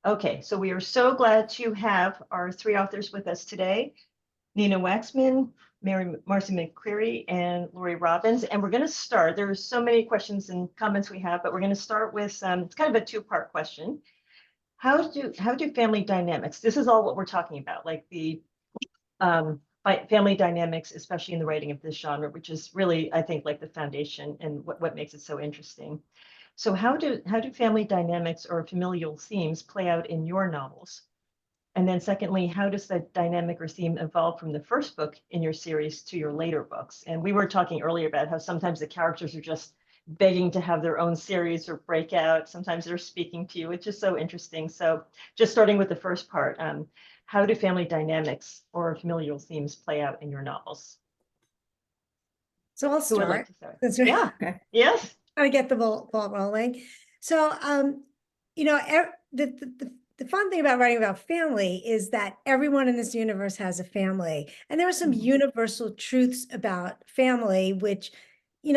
Okay, so we are so glad to have our three authors with us today, Nina Wachsman, Marcy McCreary, and Lori Robbins. And we're going to start. There's so many questions and comments we have, but we're going to start with it's kind of a two-part question. How do family dynamics? This is all what we're talking about, like the family dynamics, especially in the writing of this genre, which is really, I think, like the foundation and what makes it so interesting. So how do family dynamics or familial themes play out in your novels? And then secondly, how does that dynamic or theme evolve from the first book in your series to your later books? And we were talking earlier about how sometimes the characters are just begging to have their own series or breakout. Sometimes they're speaking to you. It's just so interesting. So just starting with the first part, how do family dynamics or familial themes play out in your novels? So I'll Who would like start. to start? Yeah. Okay. Yes. I get the ball rolling. So, the fun thing about writing about family is that everyone in this universe has a family. And there are some universal truths about family, which,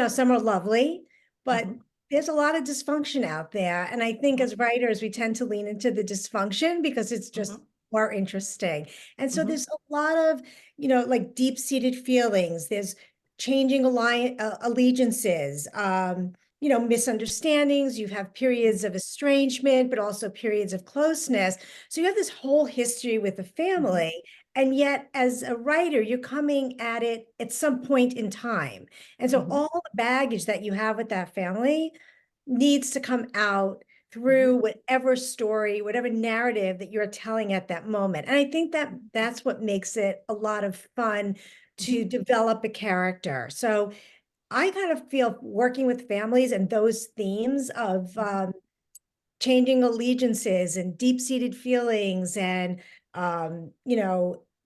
some are lovely, but there's a lot of dysfunction out there. And I think as writers, we tend to lean into the dysfunction because it's just more interesting. And so there's a lot of, like deep-seated feelings. There's changing allegiances, misunderstandings. You have periods of estrangement, but also periods of closeness. So you have this whole history with the family. And yet, as a writer, you're coming at it at some point in time. And so all the baggage that you have with that family needs to come out through whatever story, whatever narrative that you're telling at that moment. And I think that that's what makes it a lot of fun to develop a character. So I kind of feel working with families and those themes of changing allegiances and deep-seated feelings and,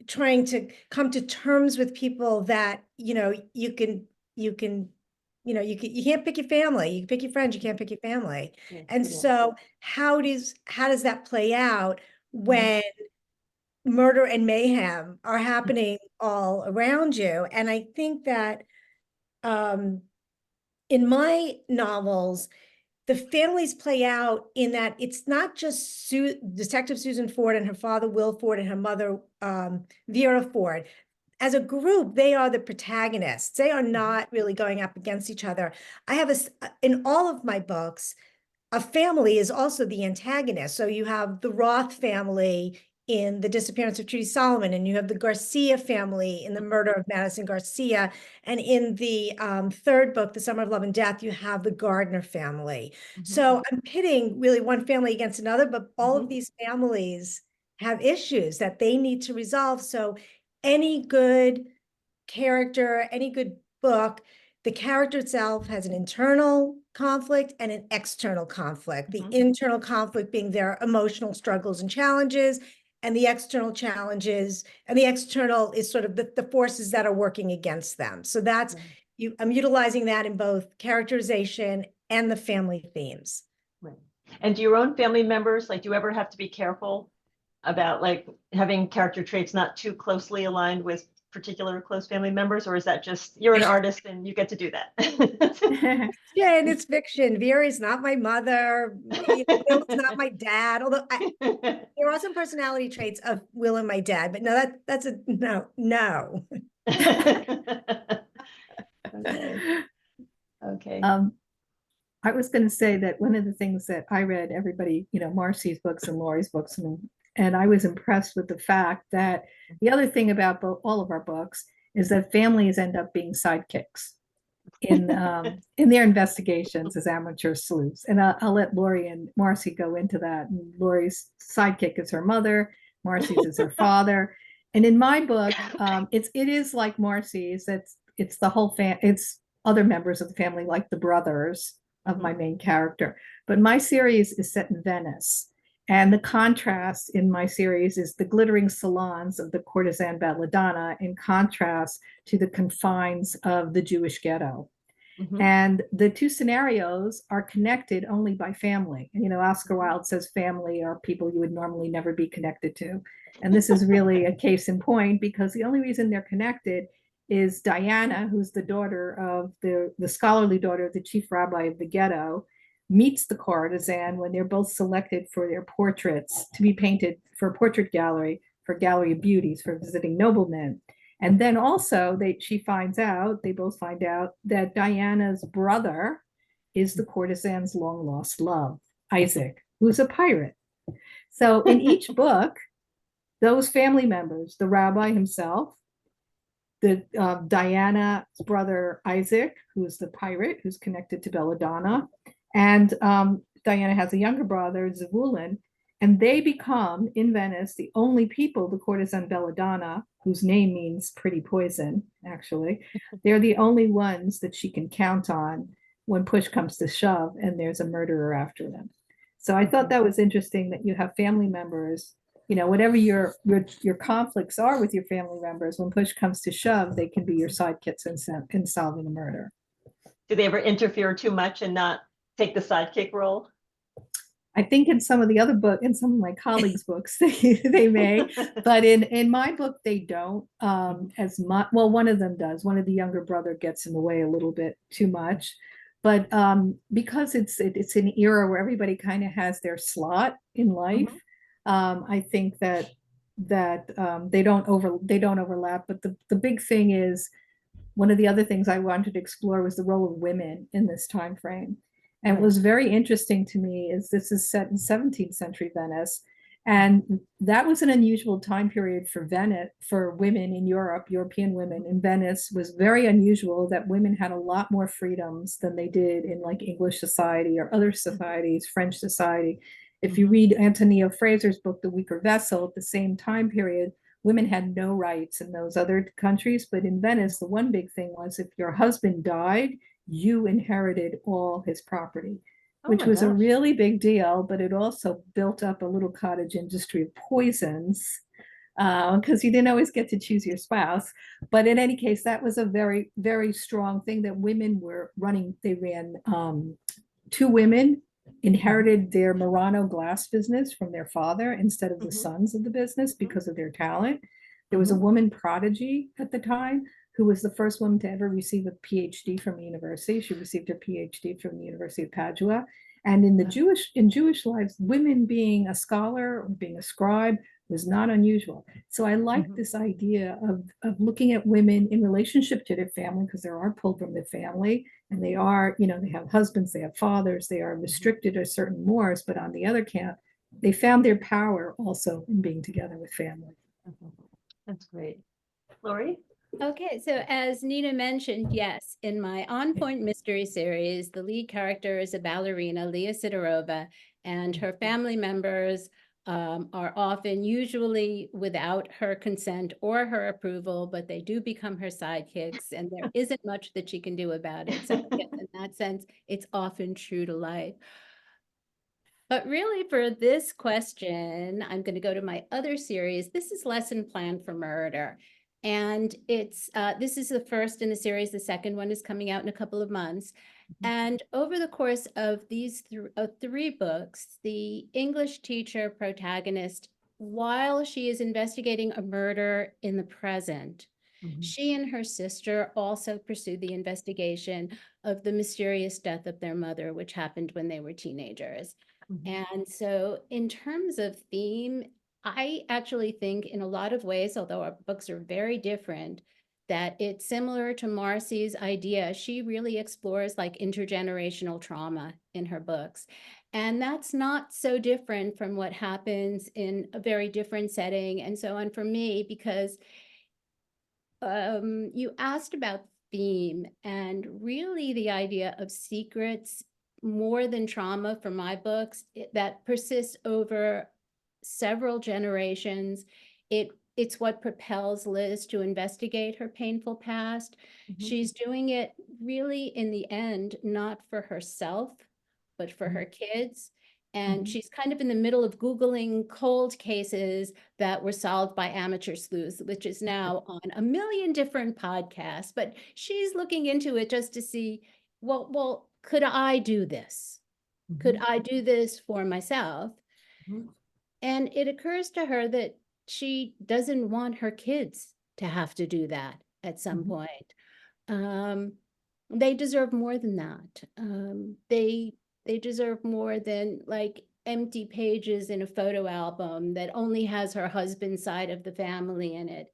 trying to come to terms with people that, you can't pick your family. You can pick your friends, you can't pick your family. And so how does that play out when murder and mayhem are happening all around you? And I think that in my novels, the families play out in that it's not just Detective Susan Ford and her father, Will Ford, and her mother, Vera Ford. As a group, they are the protagonists. They are not really going up against each other. I have in all of my books, a family is also the antagonist. So you have the Roth family in The Disappearance of Trudy Solomon, and you have the Garcia family in The Murder of Madison Garcia. And in the third book, The Summer of Love and Death, you have the Gardner family. So I'm pitting really one family against another, but all of these families have issues that they need to resolve. So any good character, any good book, the character itself has an internal conflict and an external conflict. The internal conflict being their emotional struggles and challenges, and the external challenges, and the external is sort of the forces that are working against them. So that's, I'm utilizing that in both characterization and the family themes. Right. And do your own family members, like, do you ever have to be careful about like having character traits not too closely aligned with particular close family members, or is that just you're an artist and you get to do that? Yeah, and it's fiction. Vera's not my mother. Will's not my dad. Although there are some personality traits of Will and my dad, but no, that's a no. Okay. I was going to say that one of the things that I read, everybody, Marcy's books and Lori's books, and I was impressed with the fact that the other thing about all of our books is that families end up being sidekicks in their investigations as amateur sleuths. And I'll let Lori and Marcy go into that. And Lori's sidekick is her mother, Marcy's is her father. And in my book, it is like Marcy's. It's the whole it's other members of the family, like the brothers of my main character. But my series is set in Venice. And the contrast in my series is the glittering salons of the courtesan belladonna in contrast to the confines of the Jewish ghetto. And the two scenarios are connected only by family. And, Oscar Wilde says family are people you would normally never be connected to. And this is really a case in point, because the only reason they're connected is Diana, who's the daughter of the scholarly daughter of the chief rabbi of the ghetto, meets the courtesan when they're both selected for their portraits to be painted for a portrait gallery, for Gallery of Beauties, for visiting noblemen. And then also they both find out that Diana's brother is the courtesan's long lost love, Isaac, who's a pirate. So in each book, those family members, the rabbi himself, the Diana's brother Isaac, who's the pirate, who's connected to Belladonna, and Diana has a younger brother, Zavulun, and they become, in Venice, the only people, the courtesan Belladonna, whose name means pretty poison, actually, they're the only ones that she can count on when push comes to shove and there's a murderer after them. So I thought that was interesting that you have family members, whatever your conflicts are with your family members, when push comes to shove, they can be your sidekicks in solving a murder. Do they ever interfere too much and not take the sidekick role? I think in some of my colleagues' books, they may, but in my book, they don't as much. Well, one of them does. One of the younger brother gets in the way a little bit too much, but because it's an era where everybody kind of has their slot in life, I think that they don't overlap. But the big thing is, one of the other things I wanted to explore was the role of women in this time frame. And what was very interesting to me is this is set in 17th century Venice. And that was an unusual time period for Venice, for women in Europe. European women in Venice was very unusual, that women had a lot more freedoms than they did in like English society or other societies, French society. If you read Antonia Fraser's book, The Weaker Vessel, at the same time period, women had no rights in those other countries. But in Venice, the one big thing was if your husband died, you inherited all his property, which was a really big deal, but it also built up a little cottage industry of poisons, because you didn't always get to choose your spouse. But in any case, that was a very, very strong thing that women were running. They ran, two women inherited their Murano glass business from their father instead of the sons of the business because of their talent. There was a woman prodigy at the time who was the first woman to ever receive a PhD from a university. She received her PhD from the University of Padua. And in Jewish lives, women being a scholar or being a scribe was not unusual. So I like this idea of looking at women in relationship to their family, because there are pulled from their family, and they are, they have husbands, they have fathers, they are restricted to certain mores, but on the other hand, they found their power also in being together with family. That's great. Lori? Okay, so as Nina mentioned, yes, in my On Point Mystery series, the lead character is a ballerina, Leah Sidorova, and her family members are often usually without her consent or her approval, but they do become her sidekicks, and there isn't much that she can do about it. So yes, in that sense, it's often true to life. But really, for this question, I'm going to go to my other series. This is Lesson Plan for Murder. And it's this is the first in the series. The second one is coming out in a couple of months. And over the course of these three books, the English teacher protagonist, while she is investigating a murder in the present, she and her sister also pursue the investigation of the mysterious death of their mother, which happened when they were teenagers. And so in terms of theme, I actually think in a lot of ways, although our books are very different, that it's similar to Marcy's idea. She really explores like intergenerational trauma in her books. And that's not so different from what happens in a very different setting and so on for me, because you asked about theme, and really the idea of secrets more than trauma for my books that persists over several generations. It's what propels Liz to investigate her painful past. She's doing it really in the end, not for herself, but for her kids. And she's kind of in the middle of Googling cold cases that were solved by amateur sleuths, which is now on a million different podcasts. But she's looking into it just to see, well, could I do this? Could I do this for myself? And it occurs to her that she doesn't want her kids to have to do that at some point. They deserve more than that. They deserve more than like empty pages in a photo album that only has her husband's side of the family in it.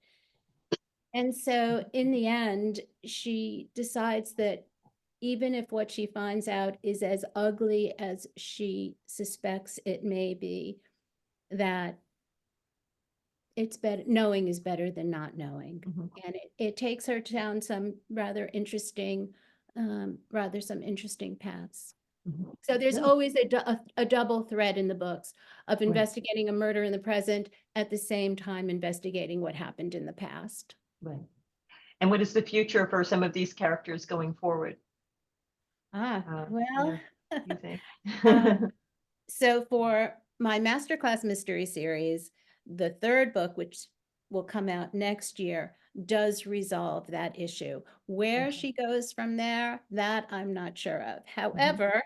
And so in the end, she decides that even if what she finds out is as ugly as she suspects it may be, that it's better, knowing is better than not knowing. Mhm. And it takes her down some rather interesting, some interesting paths. Mhm. So there's Yeah. always a double thread in the books of Right. investigating a murder in the present, at the same time investigating what happened in the past. Right. And what is the future for some of these characters going forward? Well, You think? so for my masterclass mystery series, the third book, which will come out next year, does resolve that issue. Where Okay. she goes from there, that I'm not sure of. However,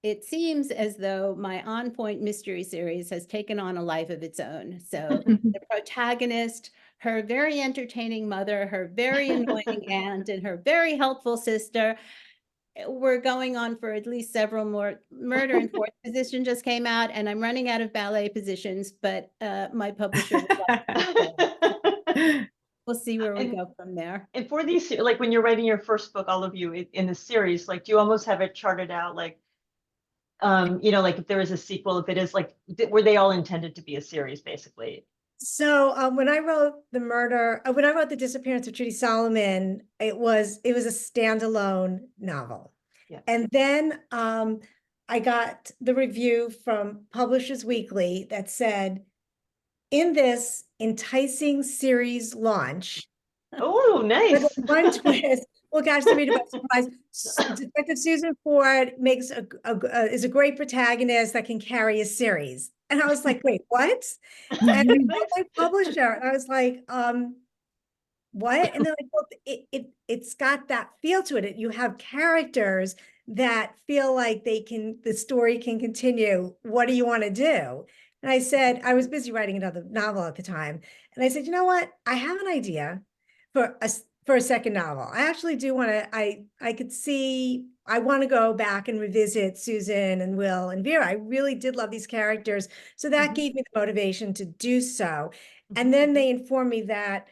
it seems as though my On Point mystery series has taken on a life of its own. So the protagonist, her very entertaining mother, her very annoying aunt, and her very helpful sister, we're going on for at least several more. Murder in Fourth Position just came out, and I'm running out of ballet positions, but my publisher would like to. We'll see where we And- go from there. And for these, like when you're writing your first book, all of you in the series, like do you almost have it charted out, like, like if there is a sequel, if it is like, were they all intended to be a series, basically? So when I wrote when I wrote The Disappearance of Judy Solomon, it was a standalone novel. Yeah. And then I got the review from Publishers Weekly that said, in this enticing series launch, Oh, nice. with one twist, well, gosh, to read about surprise. Detective Susan Ford is a great protagonist that can carry a series. And I was like, wait, what? And I called my publisher, and I was like, what? And they're like, well, it's got that feel to it. You have characters that feel like the story can continue. What do you want to do? And I said, I was busy writing another novel at the time. And I said, you know what? I have an idea for a second novel. I actually do want to, I want to go back and revisit Susan and Will and Vera. I really did love these characters. So that Mhm. gave me the motivation to do so. Mhm. And then they informed me that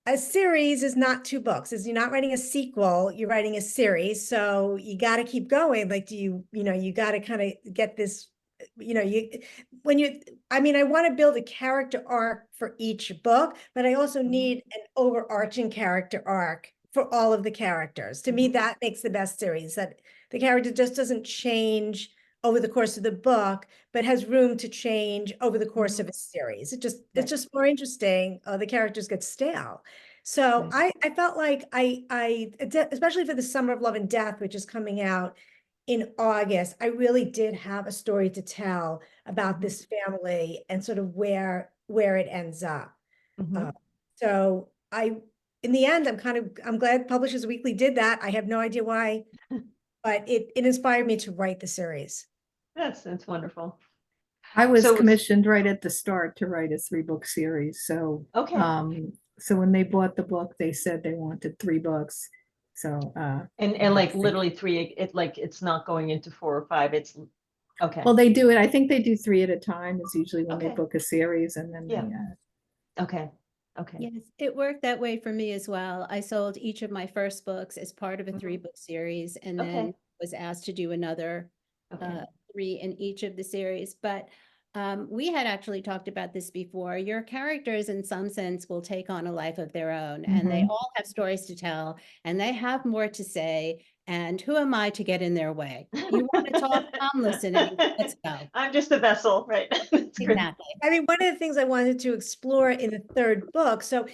a series is not two books. As you're not writing a sequel, you're writing a series. So you got to keep going. Like, you got to kind of get this, I want to build a character arc for each book, but I also need an overarching character arc for all of the characters. To me, that makes the best series, that the character just doesn't change over the course of the book, but has room to change over the course of a series. It's Right. just more interesting. The characters get stale. So Right. I felt like especially for the Summer of Love and Death, which is coming out in August, I really did have a story to tell about this family and sort of where it ends up. Mhm. So in the end, I'm glad Publishers Weekly did that. I have no idea why, but it inspired me to write the series. That's wonderful. I was So- commissioned right at the start to write a 3-book series. So, Okay. so when they bought the book, they said they wanted 3 books. So, And like I think- literally 3, it's not going into 4 or 5. It's okay. well, they do it. I think they do 3 at a time is usually when they Okay. book a series, and then Yeah. they, Okay. Okay. Yes, it worked that way for me as well. I sold each of my first books as part of a Mhm. 3-book series, and Okay. then was asked to do another Okay. 3 in each of the series. But we had actually talked about this before. Your characters, in some sense, will take on a life of their own, and they all have stories to tell, and they have more to say. And who am I to get in their way? You want to talk? I'm listening. Let's go. I'm just a vessel, right? That's great. Exactly. I mean, one of the things I wanted to explore in the third book. So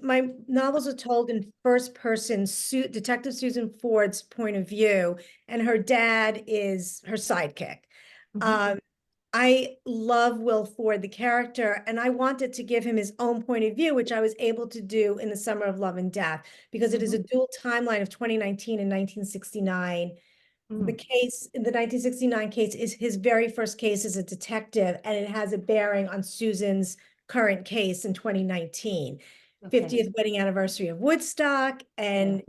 my novels are told in first person, Detective Susan Ford's point of view, and her dad is her sidekick. Mhm. I love Will Ford, the character, and I wanted to give him his own point of view, which I was able to do in The Summer of Love and Death, because it is a dual timeline of 2019 and 1969. The case in the 1969 case is his very first case as a detective, and it has a bearing on Susan's current case in 2019. Okay. 50th wedding anniversary of Woodstock, and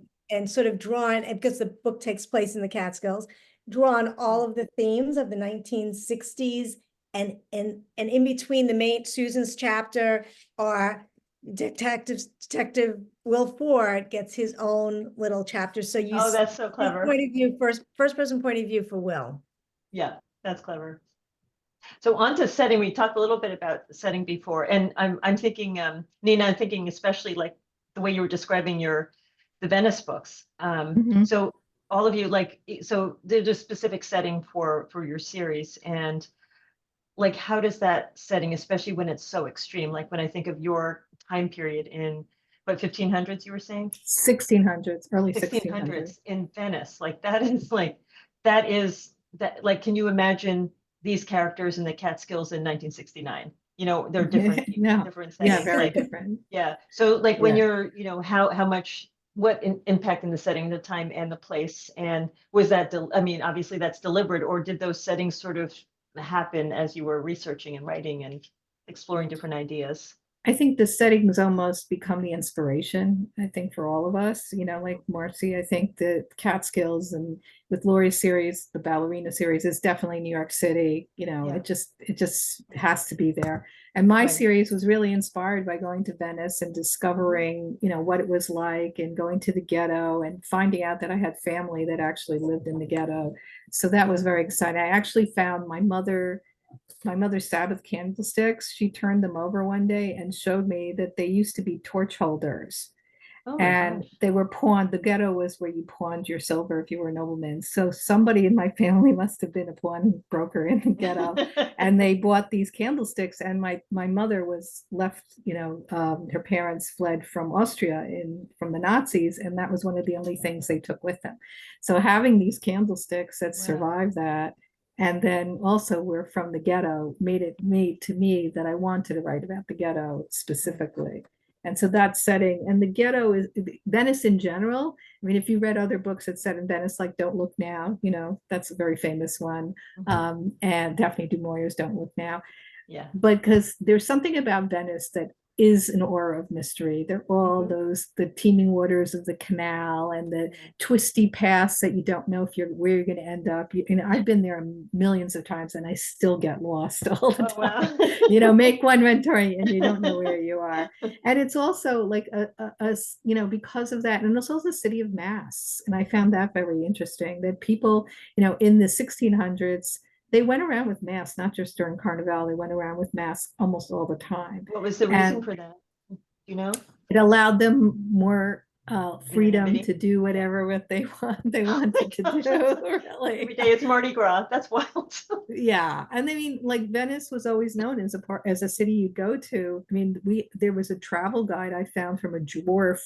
sort of drawn, and because the book takes place in the Catskills, draw on all of the themes of the 1960s, and in between the main Susan's chapter are Detective Will Ford gets his own little chapter. So you Oh, see that's so his clever. point of view, first person point of view for Will. Yeah, that's clever. So on to setting, we talked a little bit about setting before, and I'm thinking, Nina, I'm thinking especially like the way you were describing the Venice books. Mhm. So all of you, like, so there's a specific setting for your series, and like, how does that setting, especially when it's so extreme, like when I think of your time period in what 1500s you were saying? 1600s, early 1600s. 1600s in Venice, like that is that like, can you imagine these characters in the Catskills in 1969? You know, they're different people, No. different Yeah, settings. very Like, different. yeah. So like when Yeah. you're, you know, how much, what impact in the setting, the time and the place, and was that, I mean, obviously that's deliberate, or did those settings sort of happen as you were researching and writing and exploring different ideas? I think the settings almost become the inspiration, I think, for all of us, you know, like Marcy. I think the Catskills, and with Lori's series, the ballerina series, is definitely New York City. You know, Yeah. it just has to be there. And my Right. series was really inspired by going to Venice and discovering, you know, what it was like, and going to the ghetto and finding out that I had family that actually lived in the ghetto. So that was very exciting. I actually found my mother's Sabbath candlesticks. She turned them over one day and showed me that they used to be torch holders. Oh my And gosh. they were pawned. The ghetto was where you pawned your silver if you were a nobleman. So somebody in my family must have been a pawn broker in the ghetto. And they bought these candlesticks. And my mother was left, you know, her parents fled from Austria from the Nazis. And that was one of the only things they took with them. So having these candlesticks that Wow. survived that, and then also we're from the ghetto, made to me that I wanted to write about the ghetto specifically. And so that setting, and the ghetto is Venice in general. I mean, if you read other books that set in Venice, like Don't Look Now, you know, that's a very famous one. And Daphne du Maurier's Don't Look Now. Yeah. But because there's something about Venice that is an aura of mystery. They're all the teeming waters of the canal, and the twisty paths that you don't know where you're going to end up. You know, I've been there millions of times and I still get lost all the time. Wow. You know, make one red turn and you don't know where you are. And it's also like you know, because of that, and it's also the city of masks. And I found that very interesting, that people, you know, in the 1600s, they went around with masks, not just during Carnival. They went around with masks almost all the time. What was the reason for that? Do you know? It allowed them more freedom Anonymity? to do whatever they wanted to do. Really, Every day it's Mardi Gras. That's wild. yeah. And I mean, like, Venice was always known as a city you'd go to. I mean, there was a travel guide I found from a dwarf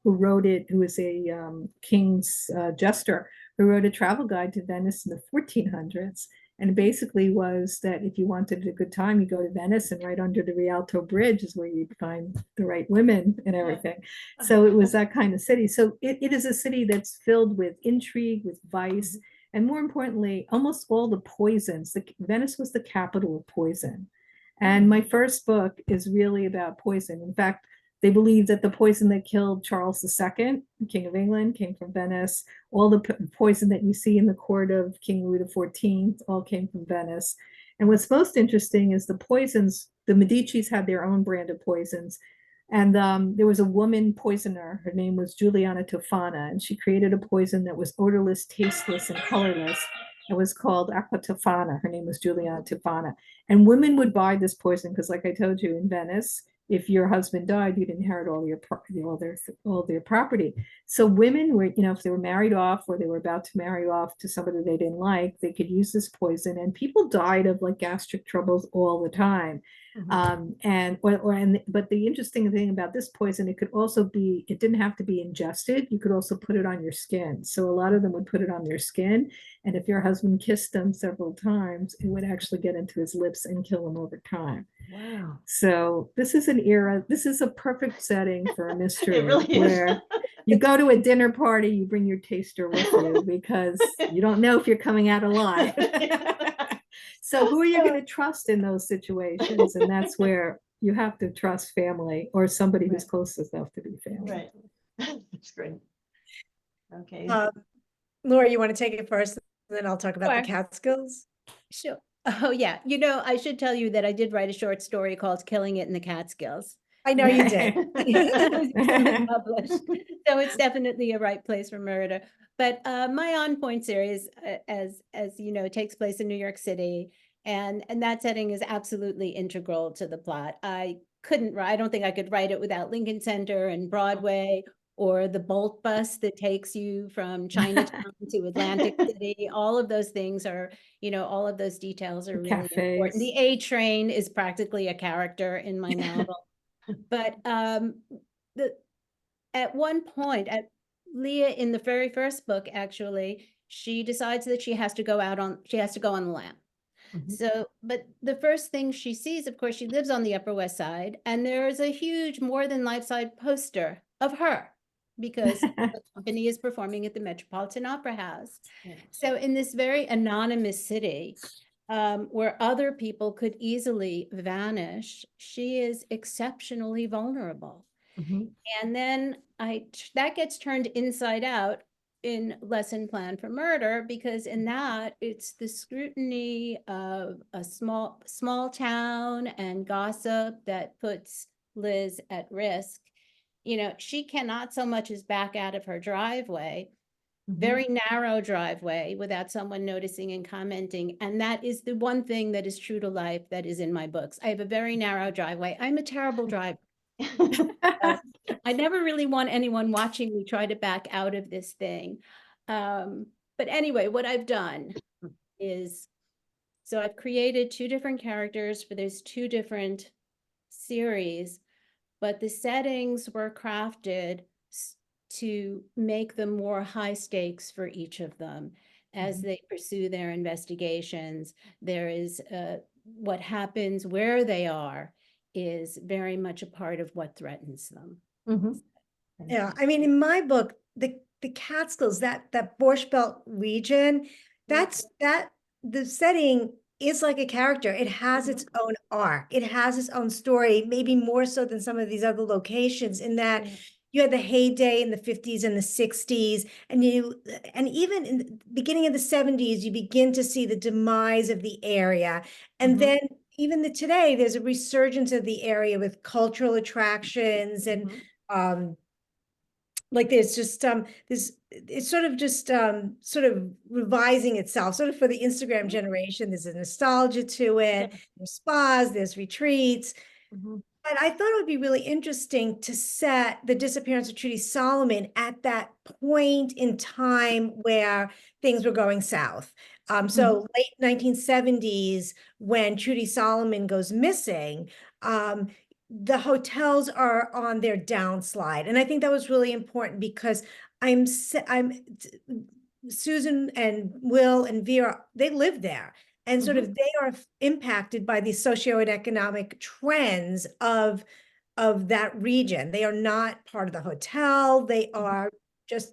who wrote it, who was a king's jester, who wrote a travel guide to Venice in the 1400s. And it basically was that if you wanted a good time, you go to Venice, and right under the Rialto Bridge is where you'd find the right women and everything. So it was that kind of city. So it is a city that's filled with intrigue, with vice, and more importantly, almost all the poisons. Venice was the capital of poison. And my first book is really about poison. In fact, they believe that the poison that killed Charles II, King of England, came from Venice. All the poison that you see in the court of King Louis XIV all came from Venice. And what's most interesting is the poisons. The Medicis had their own brand of poisons. And there was a woman poisoner. Her name was Giuliana Tofana, and she created a poison that was odorless, tasteless, and colorless. It was called Aqua Tofana. Her name was Giuliana Tofana. And women would buy this poison because, like I told you, in Venice, if your husband died, you'd inherit all their property. So women were, you know, if they were married off, or they were about to marry off to somebody they didn't like, they could use this poison. And people died of like gastric troubles all the time. But the interesting thing about this poison, it didn't have to be ingested. You could also put it on your skin. So a lot of them would put it on their skin. And if your husband kissed them several times, it would actually get into his lips and kill him over time. Wow. So this is a perfect setting for a mystery. It really is. Where you go to a dinner party, you bring your taster with you because you don't know if you're coming out alive. So who are you going to trust in those situations? And that's where you have to trust family, or somebody who's close enough to be family. Right. That's great. Okay. Laura, you want to take it first? Then I'll talk about the Sure. Catskills. Sure. Oh, yeah. I should tell you that I did write a short story called Killing It in the Catskills. I know you did. That was recently published. So it's definitely a right place for murder. But my On Point series, as you know, takes place in New York City, and that setting is absolutely integral to the plot. I don't think I could write it without Lincoln Center and Broadway, or the Bolt bus that takes you from Chinatown to Atlantic City. All of those things are, all of those details are The really important. cafes. The A train is practically a character in my novel. But at one point, Leah, in the very first book, actually, she decides that she has to go on the lam. Mhm. So, but the first thing she sees, of course, she lives on the Upper West Side, and there is a huge more than life-size poster of her because the company is performing at the Metropolitan Opera House. Yeah. So in this very anonymous city, where other people could easily vanish, she is exceptionally vulnerable. Mhm. And then that gets turned inside out in Lesson Plan for Murder, because in that it's the scrutiny of a small town and gossip that puts Liz at risk. She cannot so much as back out of her driveway, Mhm. very narrow driveway, without someone noticing and commenting. And that is the one thing that is true to life that is in my books. I have a very narrow driveway. I'm a terrible driver. I never really want anyone watching me try to back out of this thing. But anyway, what I've done is, so I've created two different characters for those two different series, but the settings were crafted to make them more high stakes for each of them as they pursue their investigations. There is what happens where they are is very much a part of what threatens them. Mhm. Yeah, I mean, in my book, the Catskills, that Borscht Belt region, that the setting is like a character. It has its own arc. It has its own story, maybe more so than some of these other locations, in that Yeah. you had the heyday in the 50s and the 60s, and even in the beginning of the 70s, you begin to see the demise of the area. And Mhm. then even today, there's a resurgence of the area with cultural attractions and Mhm. like there's just this, it's sort of just sort of revising itself, sort of for the Instagram generation. There's a nostalgia to it. Yeah. There's spas, there's retreats. Mhm. But I thought it would be really interesting to set the disappearance of Trudy Solomon at that point in time where things were going south. So late 1970s, when Trudy Solomon goes missing, the hotels are on their downslide. And I think that was really important because Susan and Will and Vera, they live there. And sort of they are impacted by the socioeconomic trends of that region. They are not part of the hotel. They are just,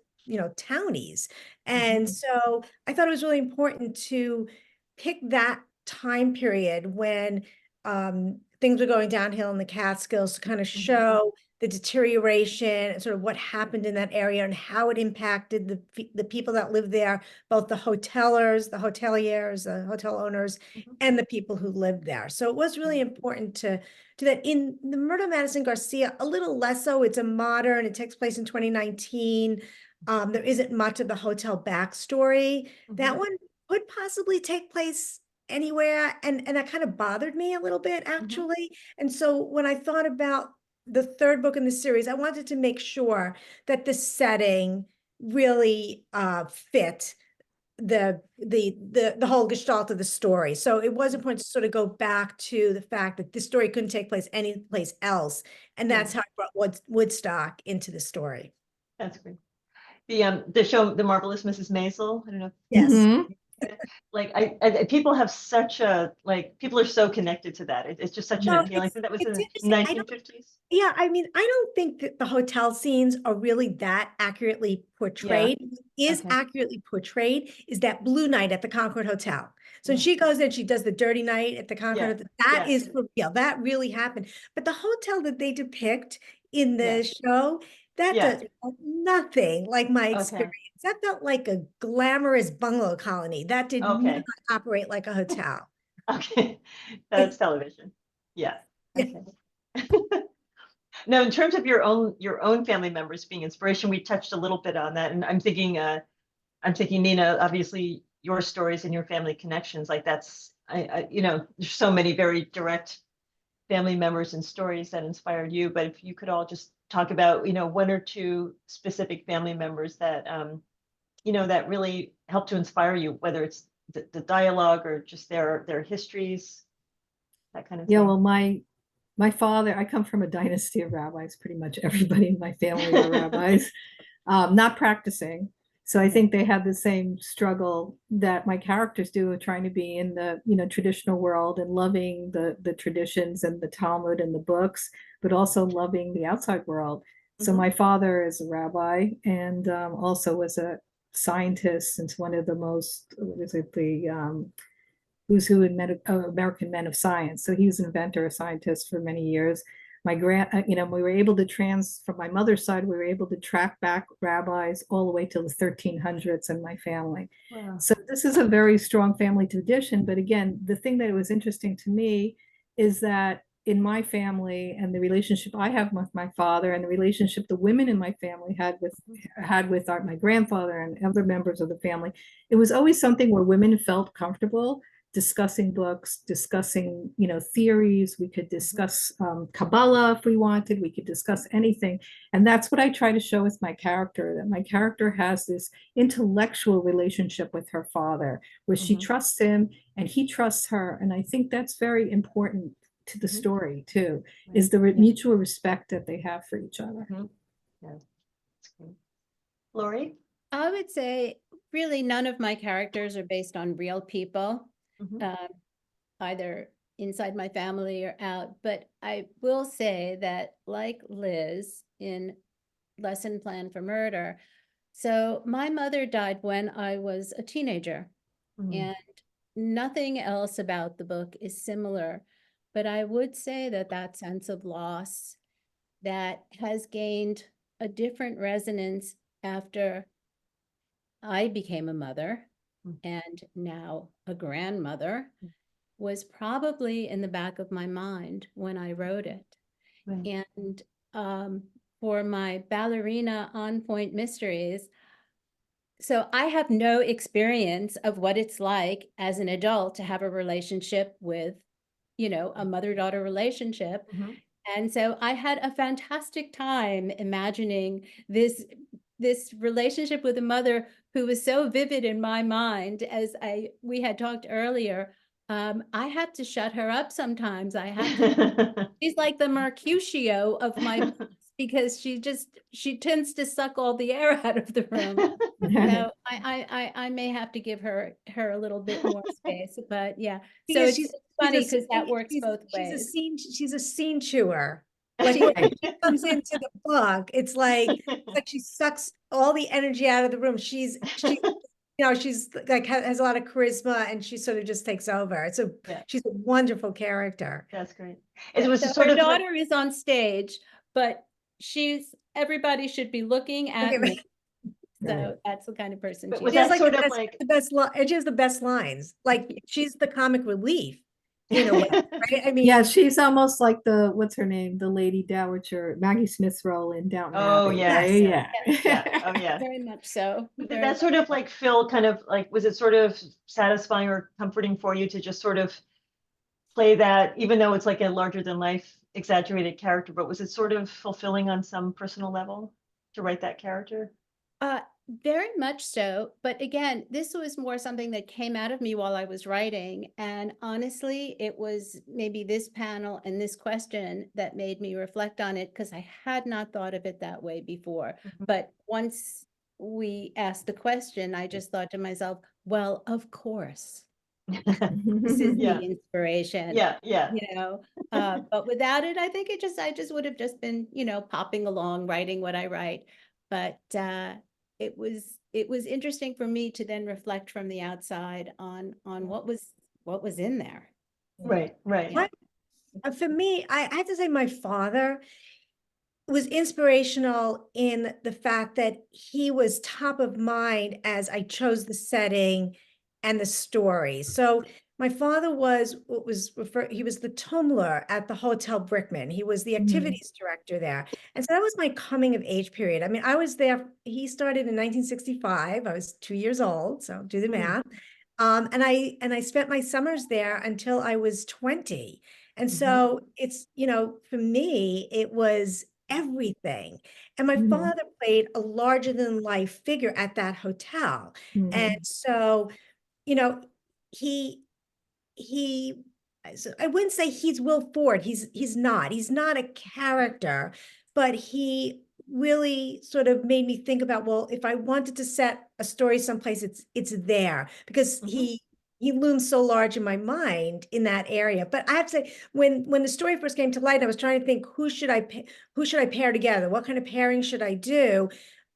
townies. And so I thought it was really important to pick that time period when things were going downhill in the Catskills, to kind of show the deterioration and sort of what happened in that area and how it impacted the people that live there, both the hoteliers, the hoteliers, the hotel owners, and the people who lived there. So it was really important to do that. In The Murder of Madison Garcia, a little less so. It's a modern, it takes place in 2019. There isn't much of the hotel backstory. That one could possibly take place anywhere, and that kind of bothered me a little bit, actually. And so when I thought about the third book in the series, I wanted to make sure that the setting really fit the whole gestalt of the story. So it was important to sort of go back to the fact that this story couldn't take place anyplace else, and that's how I brought Woodstock into the story. That's great. The show, The Marvelous Mrs. Maisel, I don't know. Yes. Mhm. Like people have such a, like, people are so connected to that. It's just such an No, appeal. I think that was it's in the interesting. I don't 1950s. Yeah, I mean, I don't think that the hotel scenes are really that accurately portrayed. What is Okay. accurately portrayed is that blue night at the Concord Hotel. So she goes in, she does the dirty night at the Concord Hotel. That is for real. That really happened. But the hotel that they depict in the show That Yeah. does nothing like my Okay. experience. That felt like a glamorous bungalow colony. That did not Okay. operate like a hotel. Okay. That's television. Yeah. Okay. Now, in terms of your own family members being inspiration, we touched a little bit on that, and I'm thinking Nina, obviously your stories and your family connections, like that's there's so many very direct family members and stories that inspired you. But if you could all just talk about, one or two specific family members that that really helped to inspire you, whether it's the dialogue or just their histories, that kind of Yeah, thing. well, my father, I come from a dynasty of rabbis. Pretty much everybody in my family are rabbis, not practicing. So I think they had the same struggle that my characters do of trying to be in the, traditional world and loving the traditions and the Talmud and the books, but also loving the outside world. So Mhm. my father is a rabbi and also was a scientist and one of the most, what is it, the who's who in American men of science. So he was an inventor, a scientist for many years. We were able to from my mother's side, we were able to track back rabbis all the way to the 1300s in my family. Wow. So this is a very strong family tradition. But again, the thing that was interesting to me is that in my family and the relationship I have with my father and the relationship the women in my family had with my grandfather and other members of the family, it was always something where women felt comfortable discussing books, discussing, theories. We could discuss Kabbalah if we wanted. We could discuss anything. And that's what I try to show with my character, that my character has this intellectual relationship with her father, where she trusts him and he trusts her. And I think that's very important to the story too, is the mutual respect that they have for each other. Yeah, that's great. Lori? I would say really none of my characters are based on real people, either inside my family or out. But I will say that, like Liz in Lesson Plan for Murder, so my mother died when I was a teenager, and nothing else about the book is similar. But I would say that that sense of loss that has gained a different resonance after I became a mother and now a grandmother was probably in the back of my mind when I wrote it. Right. And for my ballerina on point mysteries, so I have no experience of what it's like as an adult to have a relationship with, a mother-daughter relationship. And so I had a fantastic time imagining this relationship with a mother who was so vivid in my mind. As we had talked earlier, I had to shut her up sometimes. She's like the Mercutio of my books because she tends to suck all the air out of the room. So I may have to give her a little bit more space, but yeah. So Because it's funny because that works both ways. She's a scene chewer. Like when she comes into the book, it's like she sucks all the energy out of the room. She's like has a lot of charisma and she sort of just takes over. She's a wonderful character. That's great. It was So sort her of like, daughter is on stage, but everybody should be looking at me. So that's the kind of person but she was is. that sort of like, the best and she has the best lines. Like she's the comic relief in a way, right? I mean, Yeah, she's almost like what's her name? The Lady Dowager, Maggie Smith's role in Downton Oh, Abbey. yes. Right? Yeah. yeah, oh yeah. Very much so. Did Very that sort of like feel kind of like, was it sort of satisfying or comforting for you to just sort of play that, even though it's like a larger than life exaggerated character, but was it sort of fulfilling on some personal level to write that character? Very much so. But again, this was more something that came out of me while I was writing. And honestly, it was maybe this panel and this question that made me reflect on it because I had not thought of it that way before. But once we asked the question, I just thought to myself, well, of course, this is Yeah. the inspiration. Yeah. But without it, I think I just would have just been, popping along, writing what I write. But it was interesting for me to then reflect from the outside on what was in there. Right. for me, I have to say my father, was inspirational in the fact that he was top of mind as I chose the setting and the story. So my father was what was referred, he was the Tumblr at the Hotel Brickman. He was the activities director there. And so that was my coming of age period. I mean, I was there, he started in 1965. I was 2 years old, so do the math. And I spent my summers there until I was 20. And so it's, for me, it was everything. And my father played a larger than life figure at that hotel. And so, you know, he he I wouldn't say he's Will Ford. He's not. He's not a character, but he really sort of made me think about, well, if I wanted to set a story someplace, it's there because he looms so large in my mind in that area. But I have to say, when the story first came to light, I was trying to think who should I pair together? What kind of pairing should I do?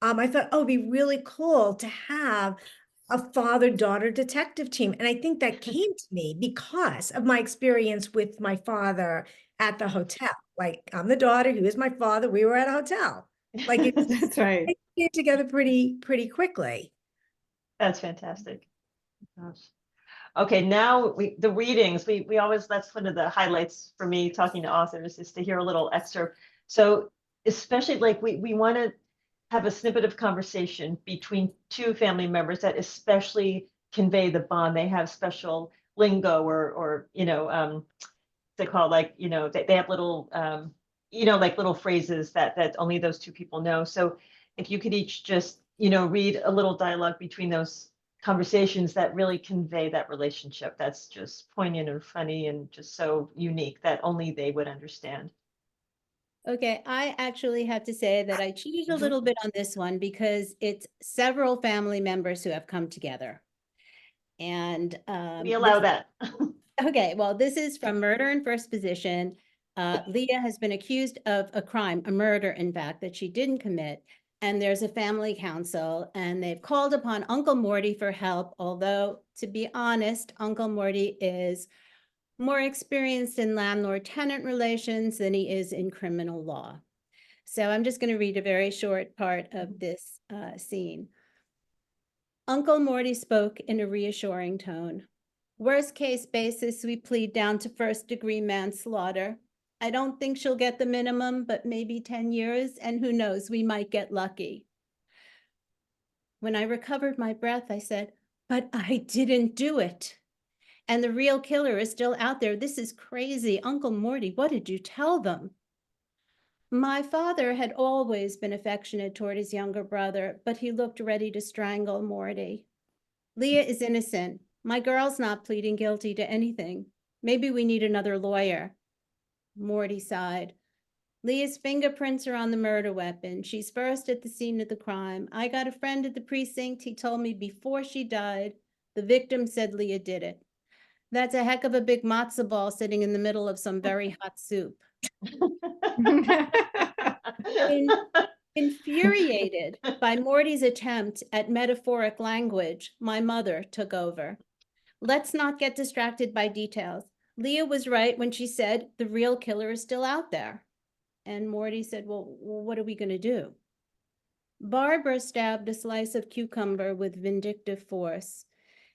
I thought, oh, it'd be really cool to have a father-daughter detective team. And I think that came to me because of my experience with my father at the hotel. Like, I'm the daughter, who is my father, we were at a hotel. Like, That's right. it came together pretty quickly. That's fantastic. Gosh. Okay, now the readings, we always, that's one of the highlights for me talking to authors is to hear a little excerpt. So especially like we want to have a snippet of conversation between two family members that especially convey the bond. They have special lingo or they call like, they have little, like little phrases that only those two people know. So if you could each just, read a little dialogue between those conversations that really convey that relationship. That's just poignant and funny and just so unique that only they would understand. Okay, I actually have to say that I cheated a little bit on this one because it's several family members who have come together. And We allow that. okay, well, this is from Murder in First Position. Leah has been accused of a crime, a murder, in fact, that she didn't commit. And there's a family council, and they've called upon Uncle Morty for help. Although, to be honest, Uncle Morty is more experienced in landlord-tenant relations than he is in criminal law. So I'm just going to read a very short part of this scene. Uncle Morty spoke in a reassuring tone. Worst case basis, we plead down to first-degree manslaughter. I don't think she'll get the minimum, but maybe 10 years, and who knows, we might get lucky. When I recovered my breath, I said, but I didn't do it. And the real killer is still out there. This is crazy. Uncle Morty, what did you tell them? My father had always been affectionate toward his younger brother, but he looked ready to strangle Morty. Leah is innocent. My girl's not pleading guilty to anything. Maybe we need another lawyer. Morty sighed. Leah's fingerprints are on the murder weapon. She's first at the scene of the crime. I got a friend at the precinct. He told me before she died, the victim said Leah did it. That's a heck of a big matzo ball sitting in the middle of some very hot soup. Infuriated by Morty's attempt at metaphoric language, my mother took over. Let's not get distracted by details. Leah was right when she said the real killer is still out there. And Morty said, well, what are we going to do? Barbara stabbed a slice of cucumber with vindictive force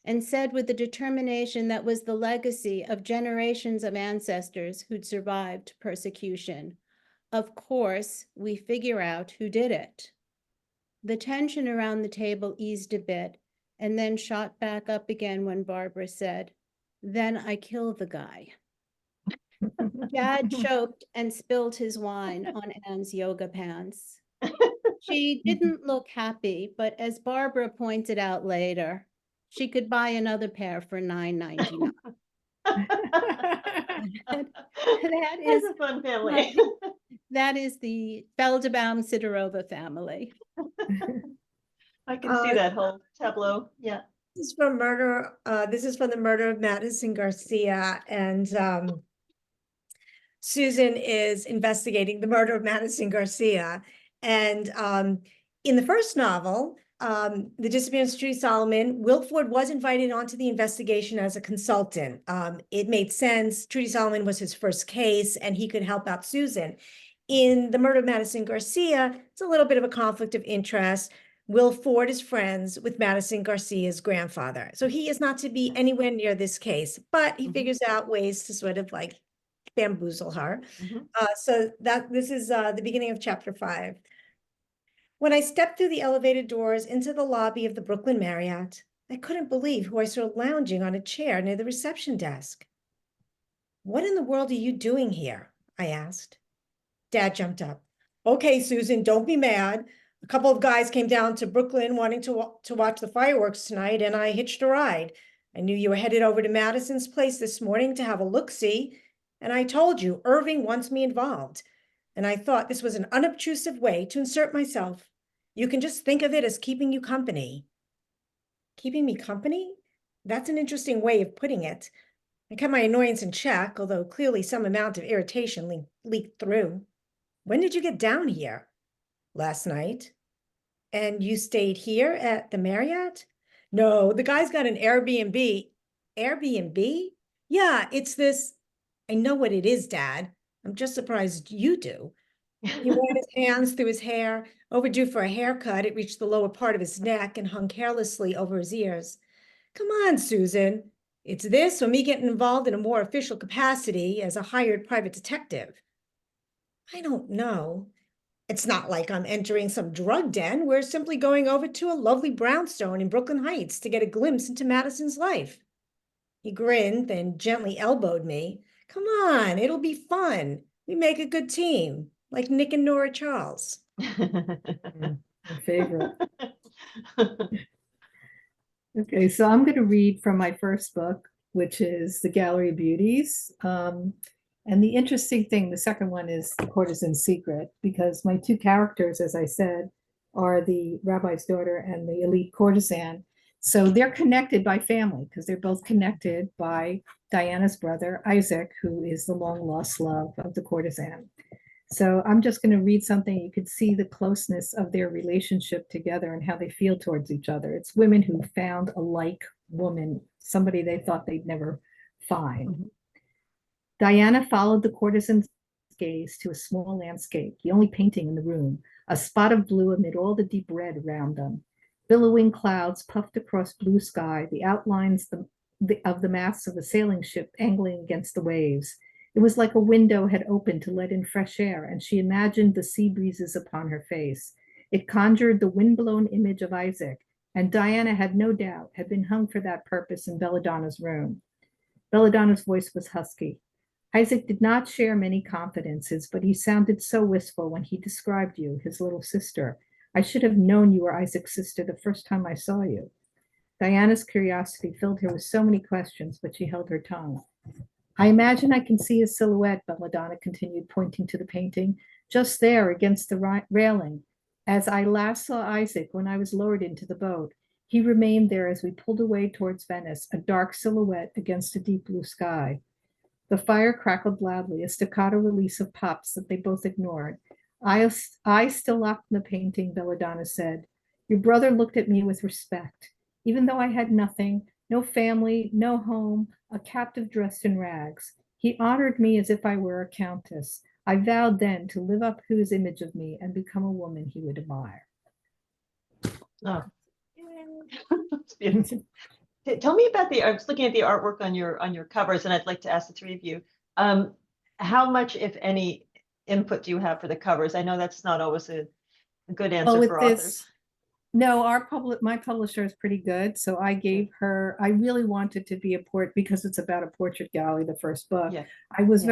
and said with the determination that was the legacy of generations of ancestors who'd survived persecution. Of course, we figure out who did it. The tension around the table eased a bit and then shot back up again when Barbara said, then I kill the guy. Dad choked and spilled his wine on Anne's yoga pants. She didn't look happy, but as Barbara pointed out later, she could buy another pair for $9.99. That is a fun family. That is the Feldabaum Sidorova family. I can see that whole tableau. Yeah. This is from murder. This is from the murder of Madison Garcia, and Susan is investigating the murder of Madison Garcia. And in the first novel, The Disappearance of Trudy Solomon, Will Ford was invited onto the investigation as a consultant. It made sense. Trudy Solomon was his first case, and he could help out Susan. In the murder of Madison Garcia, it's a little bit of a conflict of interest. Will Ford is friends with Madison Garcia's grandfather. So he is not to be anywhere near this case, but he figures out ways to sort of like bamboozle her. So this is the beginning of chapter 5. When I stepped through the elevated doors into the lobby of the Brooklyn Marriott, I couldn't believe who I saw lounging on a chair near the reception desk. "What in the world are you doing here?" I asked. Dad jumped up. "Okay, Susan, don't be mad. A couple of guys came down to Brooklyn wanting to watch the fireworks tonight, and I hitched a ride. I knew you were headed over to Madison's place this morning to have a look-see, and I told you Irving wants me involved, and I thought this was an unobtrusive way to insert myself. You can just think of it as keeping you company." Keeping me company? That's an interesting way of putting it. I kept my annoyance in check, although clearly some amount of irritation leaked through. "When did you get down here?" "Last night." "And you stayed here at the Marriott?" "No, the guy's got an Airbnb." "Airbnb?" "Yeah, it's this." "I know what it is, Dad. I'm just surprised you do." He ran his hands through his hair. Overdue for a haircut, it reached the lower part of his neck and hung carelessly over his ears. "Come on, Susan. It's this or me getting involved in a more official capacity as a hired private detective." "I don't know. It's not like I'm entering some drug den. We're simply going over to a lovely brownstone in Brooklyn Heights to get a glimpse into Madison's life." He grinned, then gently elbowed me. "Come on, it'll be fun. We make a good team, like Nick and Nora Charles." My favorite. Okay, so I'm going to read from my first book, which is The Gallery of Beauties. And the interesting thing, the second one is The Courtesan's Secret, because my two characters, as I said, are the rabbi's daughter and the elite courtesan. So they're connected by family because they're both connected by Diana's brother, Isaac, who is the long lost love of the courtesan. So I'm just going to read something. You could see the closeness of their relationship together and how they feel towards each other. It's women who found a like woman, somebody they thought they'd never find. Diana followed the courtesan's gaze to a small landscape, the only painting in the room, a spot of blue amid all the deep red around them. Billowing clouds puffed across blue sky, the outlines of the masts of a sailing ship angling against the waves. It was like a window had opened to let in fresh air, and she imagined the sea breezes upon her face. It conjured the wind-blown image of Isaac, and Diana had no doubt had been hung for that purpose in Belladonna's room. Belladonna's voice was husky. Isaac did not share many confidences, but he sounded so wistful when he described you, his little sister. "I should have known you were Isaac's sister the first time I saw you." Diana's curiosity filled her with so many questions, but she held her tongue. "I imagine I can see his silhouette," Belladonna continued, pointing to the painting, "just there against the railing. As I last saw Isaac when I was lowered into the boat, he remained there as we pulled away towards Venice, a dark silhouette against a deep blue sky." The fire crackled loudly, a staccato release of pops that they both ignored. I still locked in the painting," Belladonna said. "Your brother looked at me with respect. Even though I had nothing, no family, no home, a captive dressed in rags. He honored me as if I were a countess. I vowed then to live up to his image of me and become a woman he would admire." Oh. That's beautiful. Tell me about I was looking at the artwork on your covers, and I'd like to ask the three of you, how much, if any, input do you have for the covers? I know that's not always a good answer with for this, authors. No, my publisher is pretty good. So I gave her, I really wanted to be because it's about a portrait gallery, the first book. Yeah. I was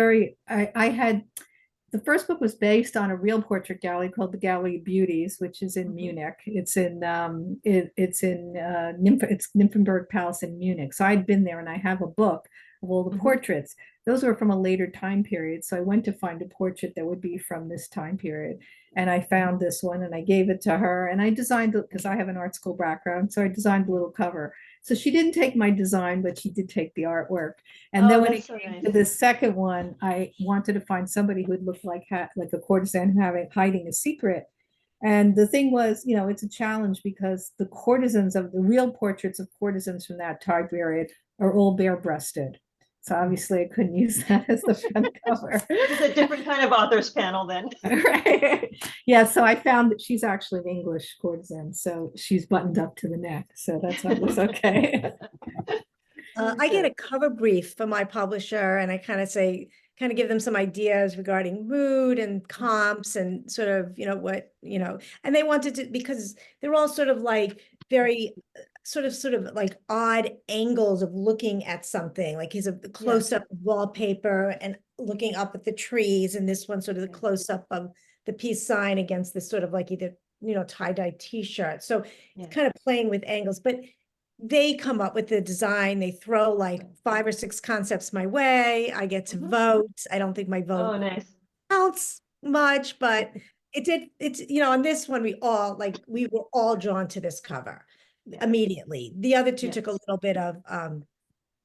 the first book was based on a real portrait gallery called the Gallery of Beauties, which is in Munich. It's in Nymphenburg Palace in Munich. So I'd been there, and I have a book of all the portraits. Those were from a later time period. So I went to find a portrait that would be from this time period. And I found this one, and I gave it to her, and I designed it because I have an art school background. So I designed a little cover. So she didn't take my design, but she did take the artwork. And then when it came to the second one, I wanted to find somebody who would look like a courtesan hiding a secret. And the thing was, it's a challenge because the real portraits of courtesans from that time period are all bare-breasted. So obviously I couldn't use that as the front cover. It's a different kind of authors panel then. Right. Yeah, so I found that she's actually an English courtesan, so she's buttoned up to the neck, so that's always okay. I get a cover brief from my publisher and I kind of give them some ideas regarding mood and comps and sort of, and they wanted to, because they're all sort of like very sort of like odd angles of looking at something. Like he's a close-up wallpaper and looking up at the trees, and this one sort of the close-up of the peace sign against this sort of like either, tie-dye t-shirt. So it's kind of playing with angles, but they come up with the design. They throw like 5 or 6 concepts my way. I get to vote. I don't think my vote Nice. counts much, but it's, on this one, we were all drawn to this cover immediately. The other two took a little bit of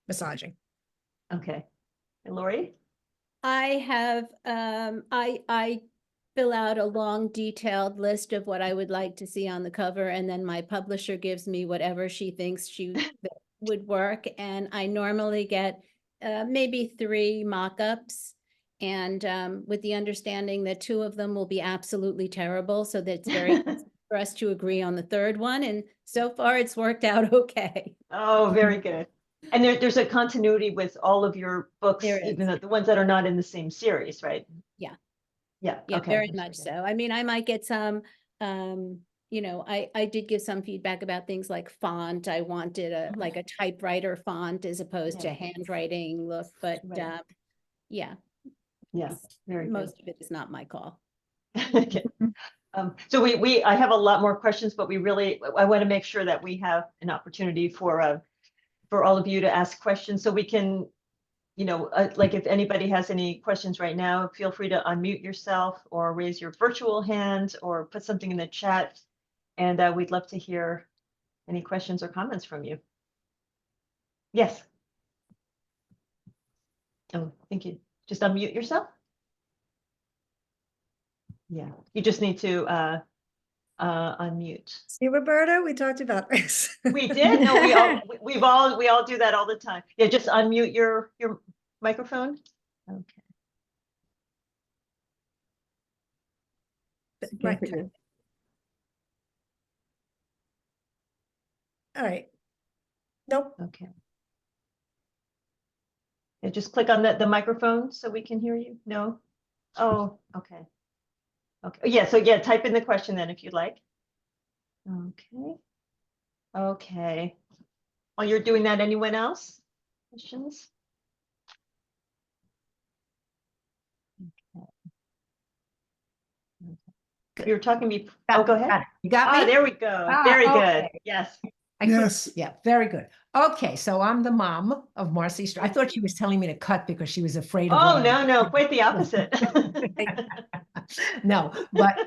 massaging. Okay. And Lori? I have, I fill out a long detailed list of what I would like to see on the cover, and then my publisher gives me whatever she thinks would work. And I normally get maybe 3 mock-ups, and with the understanding that 2 of them will be absolutely terrible, so that it's very easy for us to agree on the 3rd one. And so far it's worked out okay. Oh, very good. And there's a continuity with all of your books, even the ones that are not in the same series, right? Yeah. Yeah. Yeah, Okay. very much so. I mean, I might get some, I did give some feedback about things like font. I wanted like a typewriter font as opposed to handwriting look, but yeah. Yeah, very good. Most of it is not my call. Okay. So I have a lot more questions, but I want to make sure that we have an opportunity for all of you to ask questions, so we can, like if anybody has any questions right now, feel free to unmute yourself or raise your virtual hand or put something in the chat. And we'd love to hear any questions or comments from you. Yes. Oh, thank you. Just unmute yourself. Yeah, you just need to unmute. See, Roberta, we talked about this. We did. No, we all do that all the time. Yeah, just unmute your microphone. Okay. Right. All right. Nope. Okay. Yeah, just click on the microphone so we can hear you. No. Oh, okay. Okay. Yeah. So yeah, type in the question then if you'd like. Okay. Okay. While you're doing that, anyone else? Questions? Okay. You were talking to me. Oh, go ahead. You got me? There we go. Very good. Yes. Yes. Yeah, very good. Okay, so I'm the mom of Marcy. I thought she was telling me to cut because she was afraid of. Oh, no, quite the opposite. No, but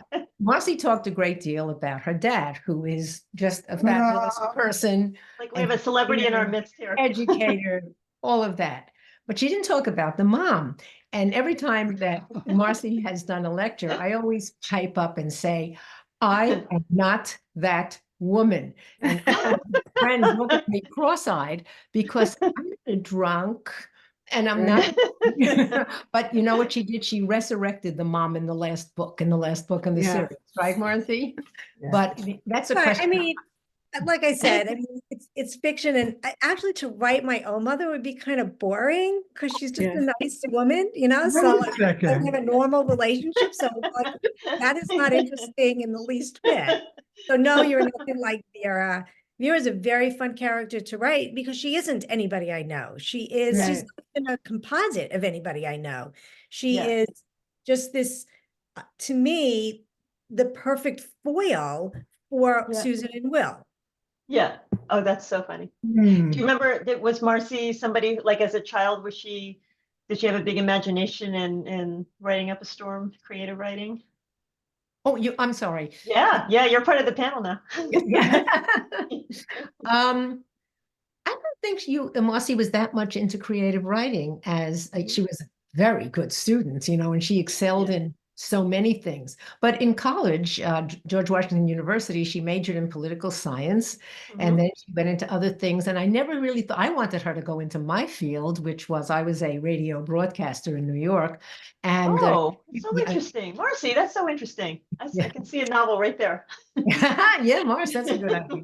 Marcy talked a great deal about her dad, who is just a fabulous person. Like we have a celebrity in our midst here. Educator, all of that. But she didn't talk about the mom. And every time that Marcy has done a lecture, I always pipe up and say, I am not that woman. And friends look at me cross-eyed because I'm not a drunk and I'm not. But you know what she did? She resurrected the mom in the last book in the series, right, Marcy? Yeah. But that's a question. I mean, like I said, I mean, it's fiction, and actually to write my own mother would be kind of boring because she's just a nice woman, so like, I have a normal relationship. So like, that is not interesting in the least bit. So no, you're nothing like Vera. Vera is a very fun character to write because she isn't anybody I know. She's not even a composite of anybody I know. She is just this, to me, the perfect foil for Susan and Will. Yeah. Oh, that's so funny. Do you remember that was Marcy somebody like as a child, did she have a big imagination in writing up a storm, creative writing? Oh, I'm sorry. Yeah, you're part of the panel now. I don't think Marcy was that much into creative writing as she was a very good student, and she excelled in so many things. But in college, George Washington University, she majored in political science, and then she went into other things. And I never really thought, I wanted her to go into my field, which was, I was a radio broadcaster in New York. And Oh, so yeah, interesting. Marcy, that's so interesting. I Yeah. can see a novel right there. yeah, Mars, that's a good idea.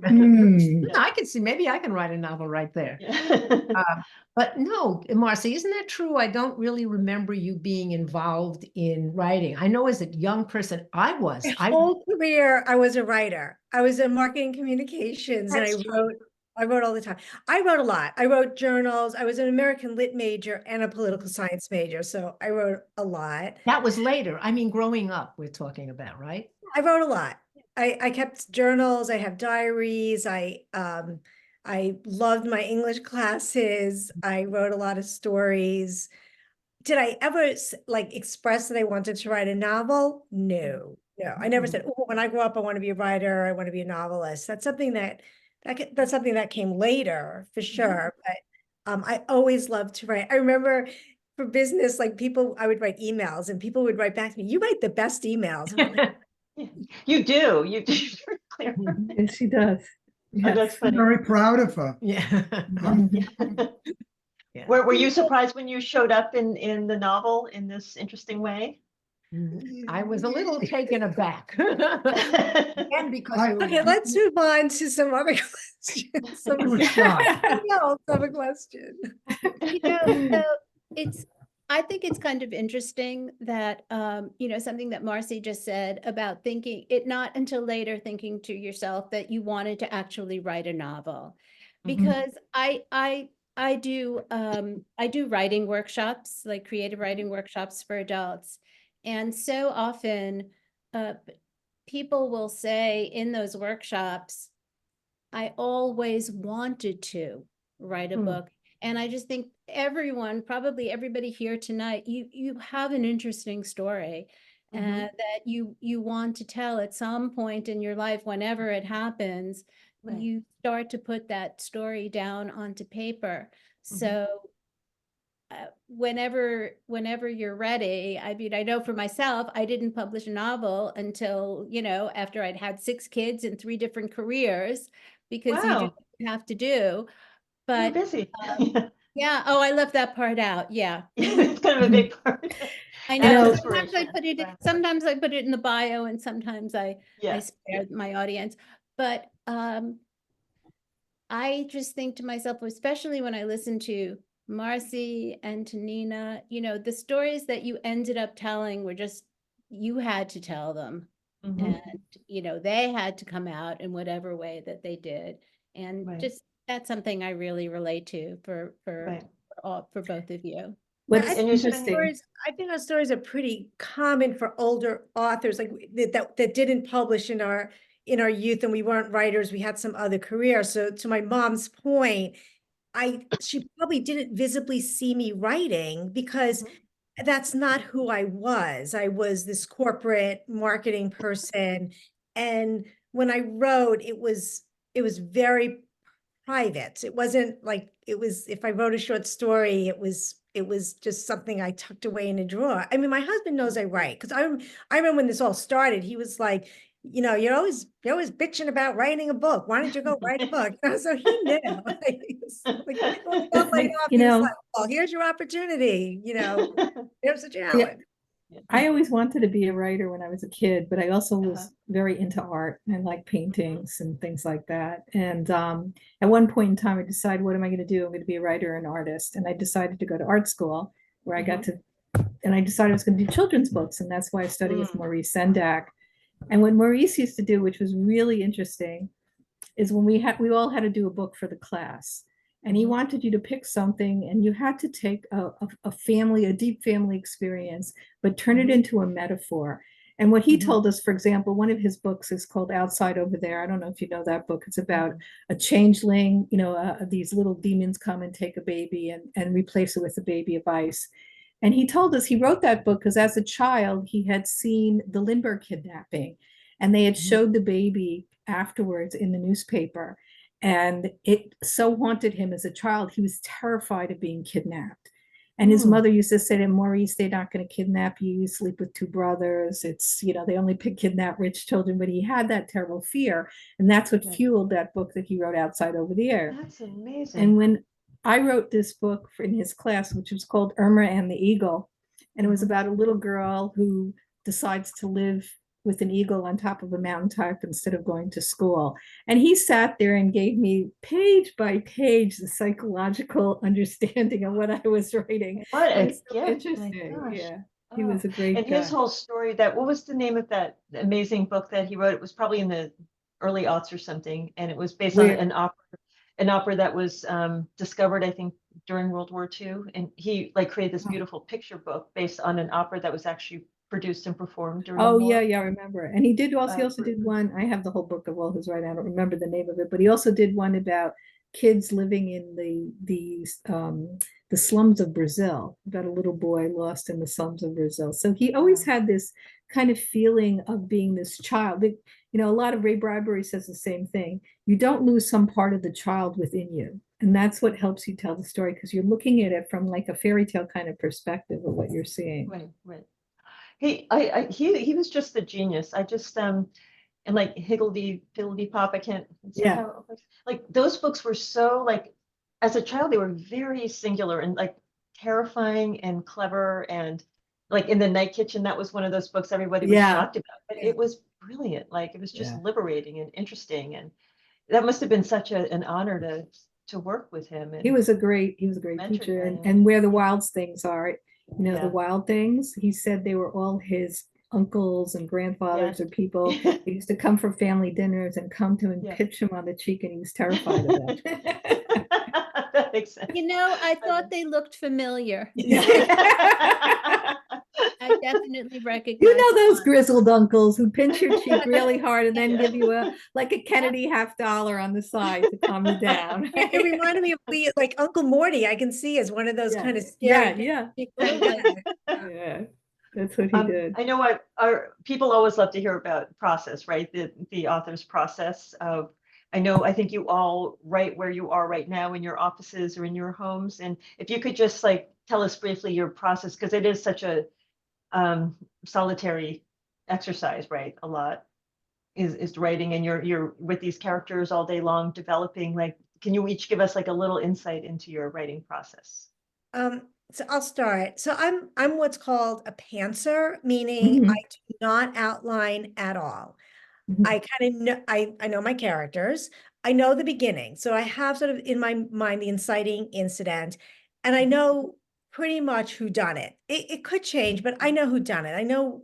I can see, maybe I can write a novel right there. Yeah. But no, Marcy, isn't that true? I don't really remember you being involved in writing. I know as a young person, I was. My whole career, I was a writer. I was in marketing communications and That's I wrote all the time. I wrote a lot. I wrote journals. I was an American Lit major and a political science major. So I wrote a lot. That was later. I mean, growing up, we're talking about, right? I wrote a lot. I kept journals. I have diaries. I loved my English classes. I wrote a lot of stories. Did I ever like express that I wanted to write a novel? No, no. I never said, oh, when I grow up, I want to be a writer. I want to be a novelist. That's something that's something that came later for sure. But I always loved to write. I remember for business, like I would write emails and people would write back to me, you write the best emails. And I'm like, You do. You do. Very clear. Yes, she does. Oh, that's I'm funny. very proud of her. Yeah. Yeah. Were you surprised when you showed up in the novel in this interesting way? I was a little taken aback. And because okay, let's move on to some other questions. I was shocked. No, some question. You know, so I think it's kind of interesting that, something that Marcy just said about thinking it not until later thinking to yourself that you wanted to actually write a novel. Because I do writing workshops, like creative writing workshops for adults. And so often people will say in those workshops, I always wanted to write a book. And I just think probably everybody here tonight, you have an interesting story that you want to tell at some point in your life, whenever it happens, you start to put that story down onto paper. So whenever you're ready, I mean, I know for myself, I didn't publish a novel until, after I'd had 6 kids in 3 different careers, because you do what you have to do. You're But busy. yeah. Oh, I left that part out. Yeah. It's kind of a big part. I And know. inspiration. Sometimes I put it in the bio and sometimes I Yeah. spare my audience. But I just think to myself, especially when I listen to Marcy and to Nina, the stories that you ended up telling were just, you had to tell them. And, they had to come out in whatever way that they did. And just, that's something I really relate to for both of you. What's I think interesting? I think our stories are pretty common for older authors, like that didn't publish in our youth, and we weren't writers. We had some other career. So to my mom's point, she probably didn't visibly see me writing because that's not who I was. I was this corporate marketing person. And when I wrote, it was very private. It wasn't like, if I wrote a short story, it was just something I tucked away in a drawer. I mean, my husband knows I write, because I remember when this all started, he was like, you're always bitching about writing a book. Why don't you go write a book? So he knew. Well, here's your opportunity. There's a challenge. I always wanted to be a writer when I was a kid, but I also was very into art and like paintings and things like that. And at one point in time, I decided, what am I going to do? I'm going to be a writer and artist. And I decided to go to art school, where I got to, and I decided I was going to do children's books. And that's why I studied with Maurice Sendak. And what Maurice used to do, which was really interesting, is when we all had to do a book for the class. And he wanted you to pick something, and you had to take a deep family experience, but turn it into a metaphor. And what he told us, for example, one of his books is called Outside Over There. I don't know if you know that book. It's about a changeling, these little demons come and take a baby and replace it with a baby of ice. And he told us he wrote that book because as a child, he had seen the Lindbergh kidnapping, and they had showed the baby afterwards in the newspaper. And it so haunted him as a child. He was terrified of being kidnapped. And his Hmm. mother used to say to him, Maurice, they're not going to kidnap you. You sleep with two brothers. It's, they only kidnap rich children. But he had that terrible fear. And that's what Right. fueled that book that he wrote, Outside Over the Air. That's amazing. And when I wrote this book in his class, which was called Irma and the Eagle, and it was about a little girl who decides to live with an eagle on top of a mountaintop instead of going to school. And he sat there and gave me page by page the psychological understanding of what I was writing. What It a was so gift. My interesting. gosh. Yeah, he Oh, was a great and guy. his whole story, what was the name of that amazing book that he wrote? It was probably in the early aughts or something, and it was based on Where- an opera that was discovered, I think, during World War II. And he created this Oh. beautiful picture book based on an opera that was actually produced and performed during Oh the war. yeah, I remember. And he also did one. I have the whole book of all his writing. I don't remember the name of it, but he also did one about kids living in the slums of Brazil, about a little boy lost in the slums of Brazil. So he always had this kind of feeling of being this child. A lot of Ray Bradbury says the same thing. You don't lose some part of the child within you. And that's what helps you tell the story, because you're looking at it from like a fairy tale kind of perspective of what you're seeing. Right. He was just a genius. I just and like Higgledy Pop, I can't say Yeah. how it was. Like those books were so as a child, they were very singular and terrifying and clever, and in the Night Kitchen, that was one of those books everybody was shocked about, but it was brilliant. It was just liberating and interesting, and that must have been such an honor to work with him. And He was a great mentored teacher. by And, him. and Where the Wild Things Are, Yeah. the wild things, he said they were all his uncles and grandfathers or people. He used to come for family dinners and come to and pitch him on the cheek, and he was terrified of them. That makes sense. I thought they looked familiar. I definitely recognize those one. grizzled uncles who pinch your cheek really hard and then give you a Kennedy $50 on the side to calm you down. It reminded me of Uncle Morty. I can see as one of those kind of scary. Yeah. Yeah, that's what he did. I know what our people always love to hear about process, right? The author's process of, I think you all write where you are right now in your offices or in your homes. And if you could just tell us briefly your process, because it is such a solitary exercise, right? A lot is writing, and you're with these characters all day long developing. Can you each give us a little insight into your writing process? So I'll start. So I'm what's called a pantser, meaning I do not outline at all. I kind of know, I know my characters. I know the beginning. So I have sort of in my mind the inciting incident, and I know pretty much who done it. It could change, but I know who done it. I know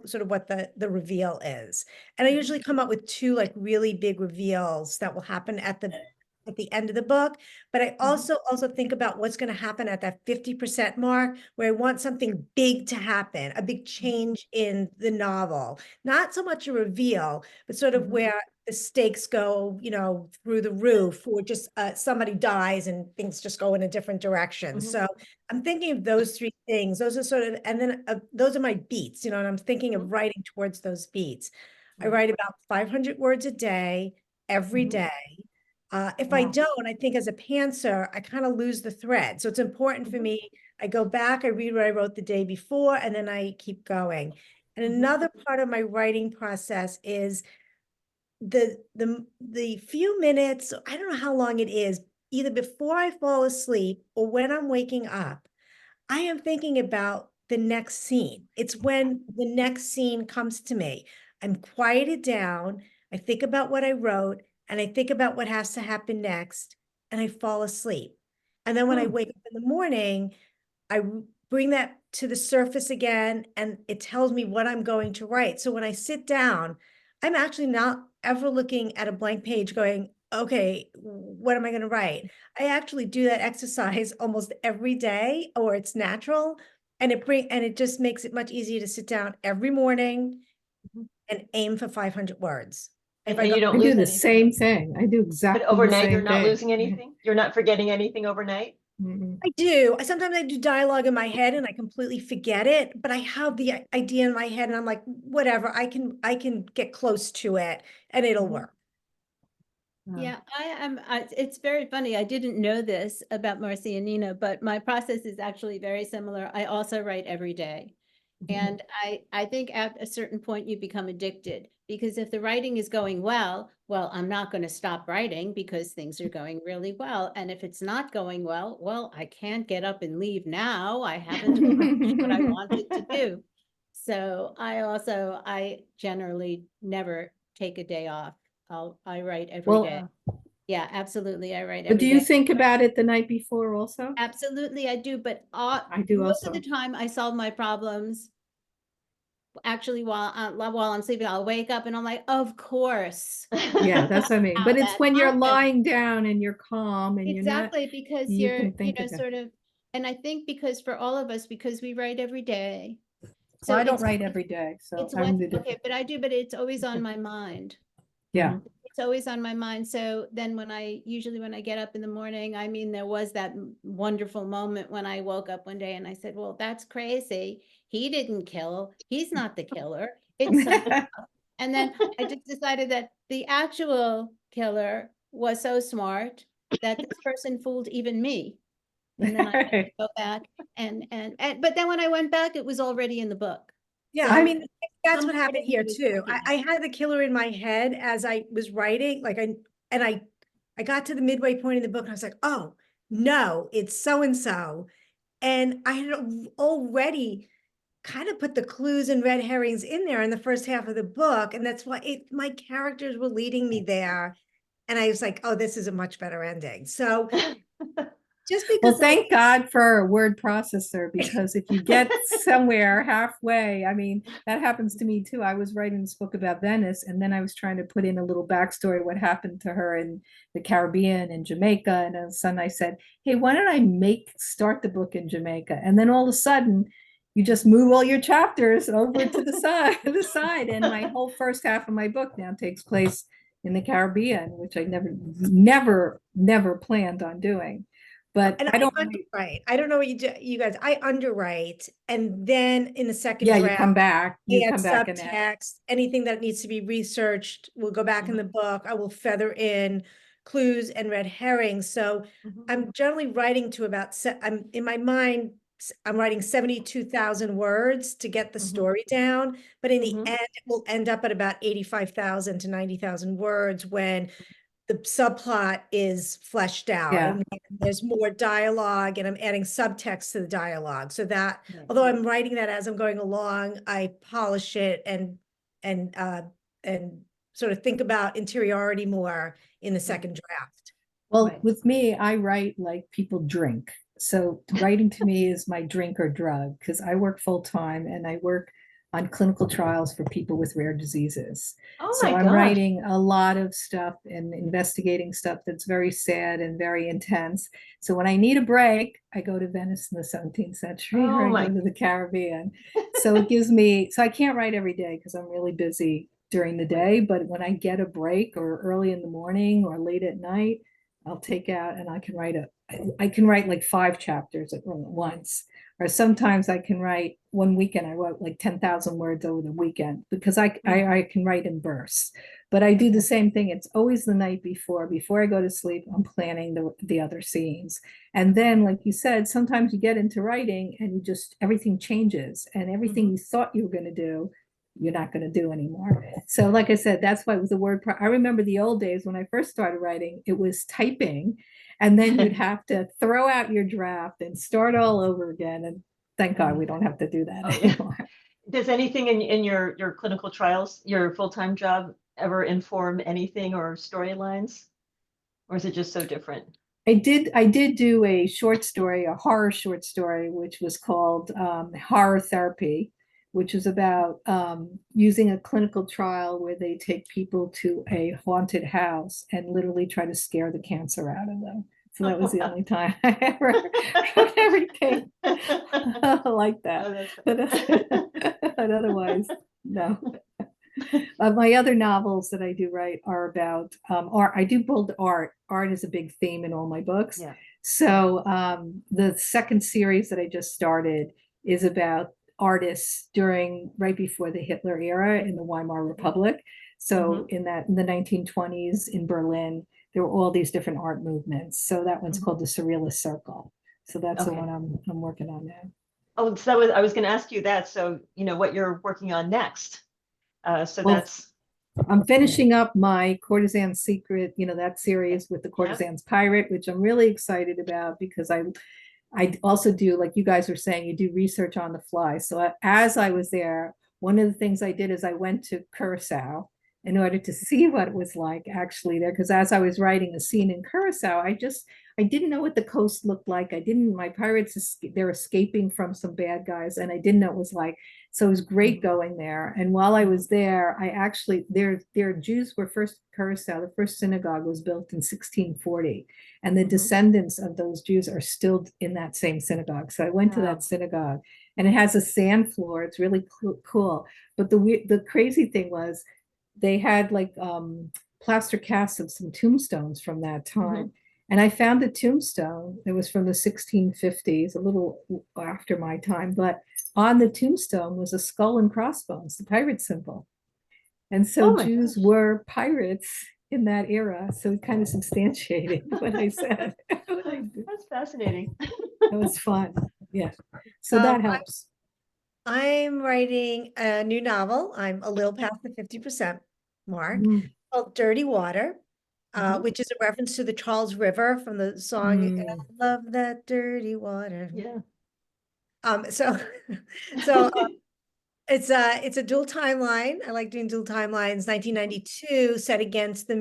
sort of what the reveal is. And I usually come up with two really big reveals that will happen at the end of the book. But I also think about what's going to happen at that 50% mark, where I want something big to happen, a big change in the novel. Not so much a reveal, but sort of where the stakes go, through the roof, or just somebody dies and things just go in a different direction. So I'm thinking of those three things. Those are sort of, and then those are my beats, and I'm thinking of writing towards those beats. I write about 500 words a day, every day. If I don't, I think as a pantser, I kind of lose the thread. So it's important for me. I go back, I read what I wrote the day before, and then I keep going. And another part of my writing process is the few minutes, I don't know how long it is, either before I fall asleep or when I'm waking up, I am thinking about the next scene. It's when the next scene comes to me. I'm quieted down. I think about what I wrote, and I think about what has to happen next, and I fall asleep. And then when I wake up in the morning, I bring that to the surface again, and it tells me what I'm going to write. So when I sit down, I'm actually not ever looking at a blank page going, okay, what am I going to write? I actually do that exercise almost every day, or it's natural. And it just makes it much easier to sit down every morning and aim for 500 words. And If I you don't I lose do the anything. same thing. I do exactly But overnight, the you're same not thing. losing anything? You're not forgetting anything overnight? I do. Sometimes I do dialogue in my head and I completely forget it, but I have the idea in my head and I'm like, whatever, I can get close to it and it'll work. Yeah, it's very funny. I didn't know this about Marcy and Nina, but my process is actually very similar. I also write every day. And I think at a certain point you become addicted, because if the writing is going well, I'm not going to stop writing because things are going really well. And if it's not going well, I can't get up and leave now. I haven't accomplished what I wanted to do. So I generally never take a day off. I write every Well, day. Yeah, absolutely. I write But every do you day. think about it the night before also? Absolutely, I do. But I do most of also. the time I solve my problems actually while I'm sleeping. I'll wake up and I'm like, of course. Yeah, that's what I mean. How But it's that when you're happened. lying down and you're calm and you're not, Exactly, because you you're, can think of it. sort of, and I think because for all of us, because we write every day. Well, So I don't write every day, so it's I'm what, the okay, different. but I do, but it's always on my mind. Yeah. It's always on my mind. So then usually when I get up in the morning, I mean, there was that wonderful moment when I woke up one day and I said, well, that's crazy. He didn't kill. He's not the killer. It's something else. And then I just decided that the actual killer was so smart that this person fooled even me. And then I had to go back but then when I went back, it was already in the book. Yeah, So I mean, that's some what part happened of me here was too. working. I had the killer in my head as I was writing, I got to the midway point of the book and I was like, oh, no, it's so-and-so. And I had already kind of put the clues and red herrings in there in the first half of the book. And that's why my characters were leading me there. And I was like, oh, this is a much better ending. So just Well, because thank God for a word processor, because if you get somewhere halfway, I mean, that happens to me too. I was writing this book about Venice, and then I was trying to put in a little backstory, what happened to her in the Caribbean and Jamaica. And all of a sudden I said, hey, why don't I start the book in Jamaica? And then all of a sudden, you just move all your chapters over to the side. And my whole first half of my book now takes place in the Caribbean, which I never planned on doing. But and I don't underwrite. I don't know what you do, you guys. I underwrite, and then in the second Yeah, you draft, come back, I you add come back and add. subtext. Anything that needs to be researched will go back in the book. I will feather in clues and red herrings. So I'm generally writing to I'm in my mind, I'm writing 72,000 words to get the story down, but in the end, it will end up at about 85,000 to 90,000 words when the subplot is fleshed out Yeah. and there's more dialogue and I'm adding subtext to the dialogue. So that, although I'm writing that as I'm going along, I polish it and sort of think about interiority more in the second draft. Well, with me, I write like people drink. So writing to me is my drink or drug, because I work full time and I work on clinical trials for people with rare diseases. Oh So my I'm God. writing a lot of stuff and investigating stuff that's very sad and very intense. So when I need a break, I go to Venice in the 17th century, Oh or I my- go to the Caribbean. So it gives me, so I can't write every day because I'm really busy during the day, but when I get a break or early in the morning or late at night, I'll take out and I can write like 5 chapters at once. Or sometimes I can write one weekend, I wrote like 10,000 words over the weekend because I can write in bursts. But I do the same thing. It's always the night before I go to sleep, I'm planning the other scenes. And then, like you said, sometimes you get into writing and everything changes, and everything you thought you were going to do, you're not going to do anymore. So like I said, that's why with the word, I remember the old days when I first started writing, it was typing, and then you'd have to throw out your draft and start all over again. And thank God we don't have to do that anymore. Does anything in your clinical trials, your full-time job, ever inform anything or storylines? Or is it just so different? I did do a short story, a horror short story, which was called Horror Therapy, which is about using a clinical trial where they take people to a haunted house and literally try to scare the cancer out of them. So that was the only time I ever wrote everything like that. But otherwise, no. My other novels that I do write are about art. I do build art. Art is a big theme in all my books. Yeah. So the second series that I just started is about artists right before the Hitler era in the Weimar Republic. So in the 1920s in Berlin, there were all these different art movements. So that one's Mhm. called the Surrealist Circle. So that's the Okay. one I'm working on now. Oh, so I was going to ask you that. So, what you're working on next. So Well, that's, I'm finishing up my Courtesan Secret, that series with the Courtesan's Pirate, which I'm really excited about because I also do, like you guys were saying, you do research on the fly. So as I was there, one of the things I did is I went to Curacao in order to see what it was like actually there. Because as I was writing a scene in Curacao, I didn't know what the coast looked like. My pirates, they're escaping from some bad guys, and I didn't know what it was like. So it was great going there. And while I was there, I actually, their Jews were first Curacao. The first synagogue was built in 1640. And the descendants of those Jews are still in that same synagogue. So I went to that synagogue, and it has a sand floor. It's really cool. But the crazy thing was they had like plaster casts of some tombstones from that time. And I found a tombstone. It was from the 1650s, a little after my time, but on the tombstone was a skull and crossbones, the pirate symbol. And so Jews were pirates in that era. So it kind of substantiated what I said. That's fascinating. It was fun. Yeah. So that helps. I'm writing a new novel. I'm a little past the 50% mark, called Dirty Water, which is a reference to the Charles River from the song "I Love That Dirty Water." Yeah. So it's a dual timeline. I like doing dual timelines. 1992, set against the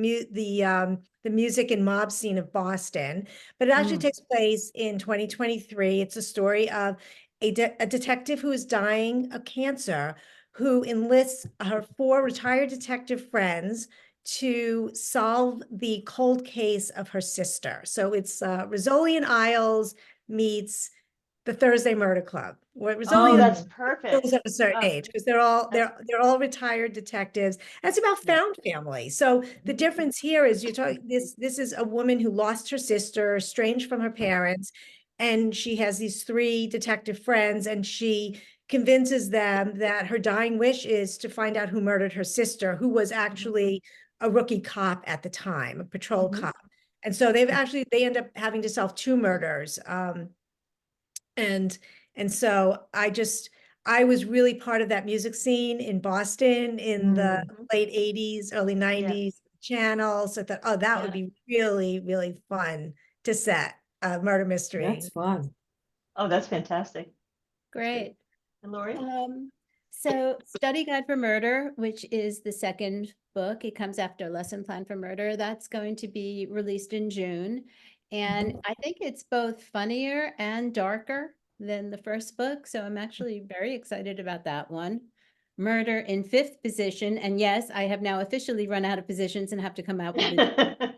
music and mob scene of Boston, but it actually takes place in 2023. It's a story of a detective who is dying of cancer, who enlists her 4 retired detective friends to solve the cold case of her sister. So it's Rizzoli and Isles meets the Thursday Murder Club. What Rizzoli Oh, that's those perfect. at a certain age, because they're all retired detectives. That's about found family. So the difference here is you're talking this is a woman who lost her sister, estranged from her parents, and she has these 3 detective friends, and she convinces them that her dying wish is to find out who murdered her sister, who was actually a rookie cop at the time, a patrol cop. And so they end up having to solve 2 murders. And so I was really part of that music scene in Boston in the late 80s, early 90s channel. So I thought, oh, that would be really, really fun to set a murder mystery. That's fun. Oh, that's fantastic. Great. And Lori? So Study Guide for Murder, which is the second book, it comes after Lesson Plan for Murder. That's going to be released in June. And I think it's both funnier and darker than the first book. So I'm actually very excited about that one. Murder in 5th Position. And yes, I have now officially run out of positions and have to come out with a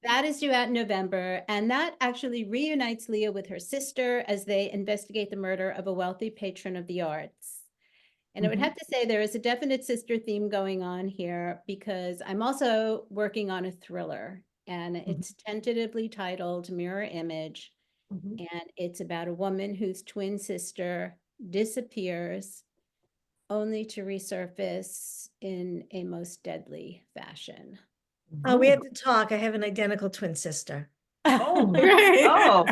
that is due out in November. And that actually reunites Leah with her sister as they investigate the murder of a wealthy patron of the arts. And I would have to say there is a definite sister theme going on here because I'm also working on a thriller, and it's tentatively titled Mirror Image. And it's about a woman whose twin sister disappears only to resurface in a most deadly fashion. Oh, we have to talk. I have an identical twin sister. Oh, Great. oh.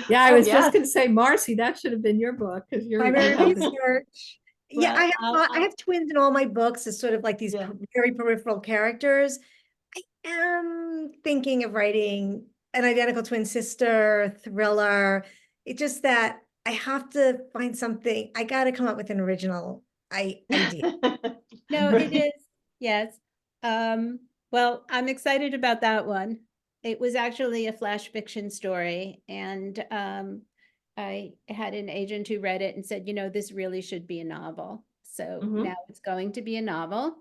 Yeah, I Oh, was just yes. going to say, Marcy, that should have been your book because you're Primary you have the- research. Yeah, Well, I have twins in all my books as sort of like these very peripheral characters. I am thinking of writing an identical twin sister thriller. It's just that I have to find something. I got to come up with an original idea. No, it is. Yes. Well, I'm excited about that one. It was actually a flash fiction story, and I had an agent who read it and said, this really should be a novel. So now it's going to be a novel.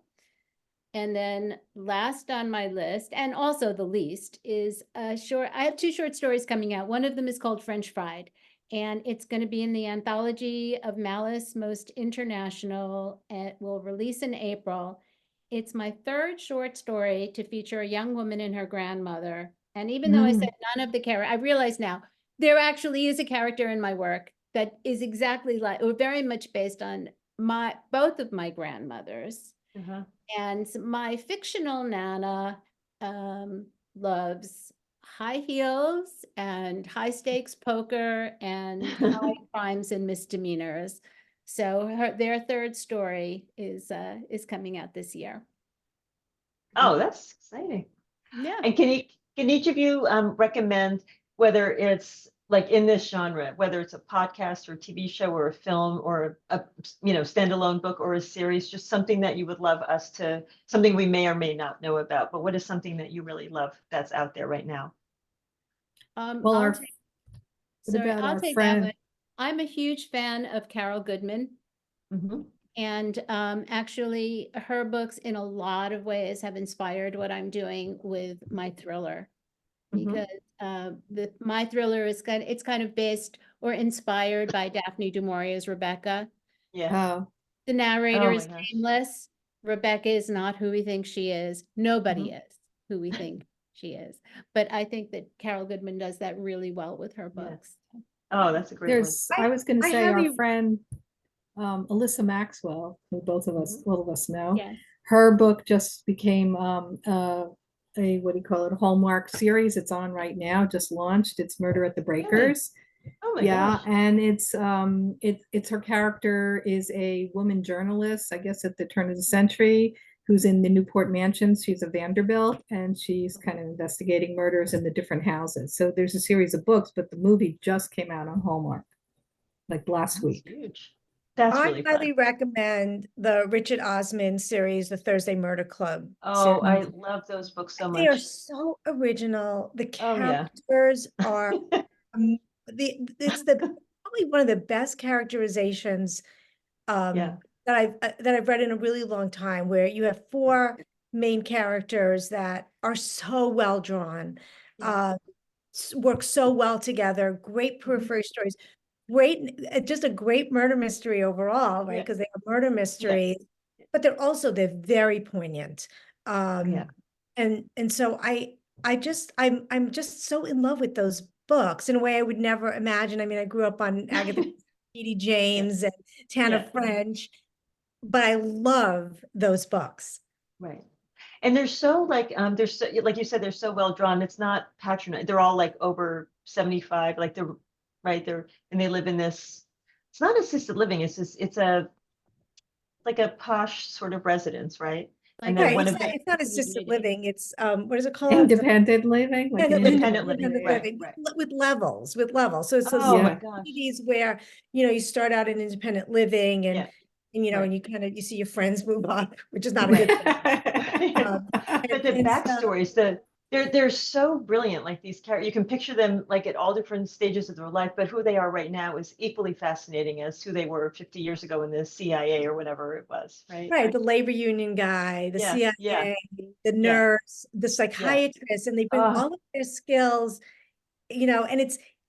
And then last on my list, and also the least, is a short. I have 2 short stories coming out. One of them is called French Fried, and it's going to be in the anthology of Malice Most International. It will release in April. It's my 3rd short story to feature a young woman and her grandmother. And even though I said none of the character, I realize now there actually is a character in my work that is exactly like, or very much based on both of my grandmothers. And my fictional Nana loves high heels and high stakes poker and high crimes and misdemeanors. So their third story is coming out this year. Oh, that's exciting. Yeah. And can each of you recommend, whether it's like in this genre, whether it's a podcast or a TV show or a film or a standalone book or a series, just something that you would love us to, something we may or may not know about, but what is something that you really love that's out there right now? Well, I'll our, take, what sorry, about I'll our take that friend? one. I'm a huge fan of Carol Goodman. Mhm. And actually, her books in a lot of ways have inspired what I'm doing with my thriller. Mhm. Because my thriller is kind of based or inspired by Daphne du Maurier's Rebecca. Yeah. Oh, The narrator Oh my is gosh. nameless. Rebecca is not who we think she is. Nobody is who we think she is. But I think that Carol Goodman does that really well with her Yeah. books. Oh, that's a great one. I was going to I say have our you- friend Alyssa Maxwell, who all of us know. Yes. Her book just became a what do you call it, a Hallmark series. It's on right now, just launched. It's Murder at the Breakers. Oh my Yeah, gosh. and it's her character is a woman journalist, I guess at the turn of the century, who's in the Newport Mansions. She's a Vanderbilt, and she's kind of investigating murders in the different houses. So there's a series of books, but the movie just came out on Hallmark, like last That's week. huge. That's I really highly fun. recommend the Richard Osman series, the Thursday Murder Club. Oh, I series. love those books so They are much. so original. The Oh, yeah. characters are it's probably one of the best characterizations Yeah. that I've read in a really long time, where you have four main characters that are so well drawn, Yeah. work so well together, great periphery stories, just a great murder mystery overall, right? Yeah. Because they are murder mysteries, but they're very poignant. Yeah. And so I'm just so in love with those books in a way I would never imagine. I mean, I grew up on Agatha Christie, James, and Tana Yeah. French, but I love those books. Right. And they're so they're so, like you said, they're so well drawn. It's not patronizing. They're all like over 75, like they're right there, and they live in this, it's not assisted living, it's a like a posh sort of residence, right? And then Right, one it's of not, the it's not assisted community. living. It's what is it called? Independent living, like an Independent living, Independent right, living, right. with levels. So it's those Oh my Yeah. gosh. communities where, you start out in independent living Yeah. and Right. and you see your friends move up, which is not a good thing. But the and so- backstories, they're so brilliant. Like these characters, you can picture them like at all different stages of their life, but who they are right now is equally fascinating as who they were 50 years ago in the CIA or whatever it was, right? Right, the labor union guy, the Yeah, CIA, yeah, the nurse, the psychiatrist, and they bring Oh. all of their skills, and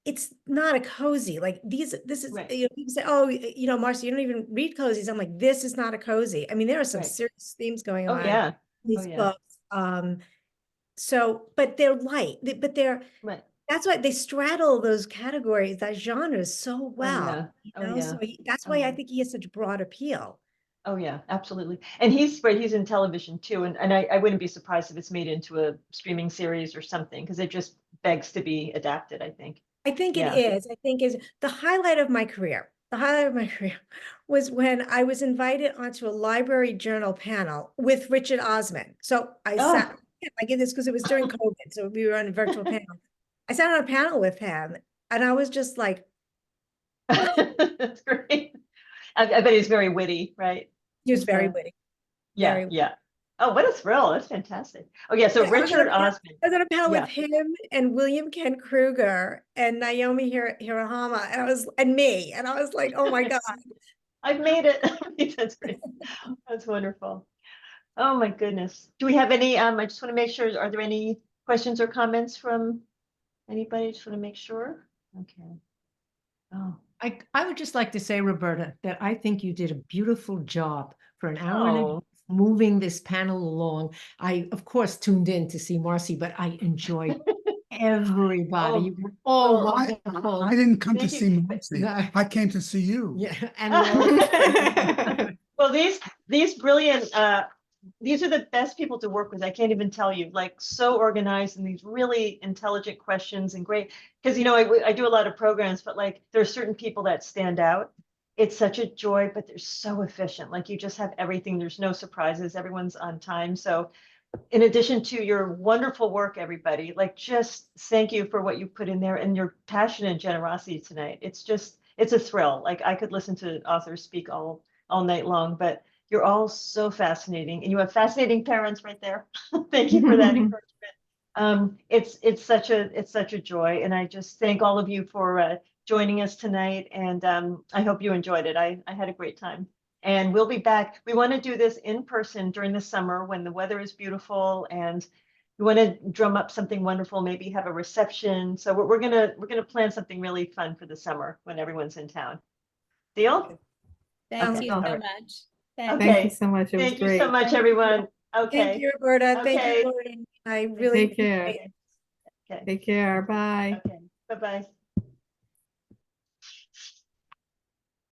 it's not a cozy. Like this is, Right. people say, oh, Marcy, you don't even read cozies. I'm like, this is not a cozy. I mean, there are some Right. serious themes going Oh on yeah. in these Oh, yeah. books. But they're light, but Right. that's why they straddle those categories, that genres so well, Oh, yeah. so that's Oh, why yeah. I think he has such broad appeal. Oh yeah, absolutely. And he's right, he's in television too. And I wouldn't be surprised if it's made into a streaming series or something, because it just begs to be adapted, I think. I think it Yeah. is. I think is the highlight of my career. The highlight of my career was when I was invited onto a library journal panel with Richard Osman. So I sat, I get this because it was during COVID, so we were on a virtual panel. I sat on a panel with him, and I was just like, That's great. I bet he's very witty, right? he was It's, very witty. Yeah, Very yeah. Oh, what a thrill. That's fantastic. Oh yeah, so Yeah, Richard Osman. I was on a panel Yeah. with him and William Kent Kruger and Naomi Hirahama, and me, and I was like, oh my God. I've made it. That's great. That's wonderful. Oh my goodness. Do we have any, I just want to make sure, are there any questions or comments from anybody? Just want to make sure. Okay. Oh. I would just like to say, Roberta, that I think you did a beautiful job for an hour and a Oh. half moving this panel along. I, of course, tuned in to see Marcy, but I enjoyed everybody. Oh, You were all well, wonderful. I didn't come to Thank see you. Marcy. No. I came to see you. Yeah, and Laura. Well, these brilliant these are the best people to work with. I can't even tell you, like so organized and these really intelligent questions and great. Because, you know, I do a lot of programs, but like there are certain people that stand out. It's such a joy, but they're so efficient. Like you just have everything. There's no surprises. Everyone's on time. So in addition to your wonderful work, everybody, like just thank you for what you put in there and your passion and generosity tonight. It's just, it's a thrill. Like I could listen to authors speak all night long, but you're all so fascinating and you have fascinating parents right there. Thank you for that encouragement. It's such a joy. And I just thank all of you for joining us tonight. And I hope you enjoyed it. I had a great time. And we'll be back. We want to do this in person during the summer when the weather is beautiful and we want to drum up something wonderful, maybe have a reception. So we're gonna plan something really fun for the summer when everyone's in town. Deal? Thank Okay, you all so right. much. Okay. Thank you so much. It was Thank you so great. much, everyone. Thank Okay. you, Roberta. Thank Okay. you, Lori. I really Take care. appreciate it. Okay. Take care. Bye. Okay. Bye-bye.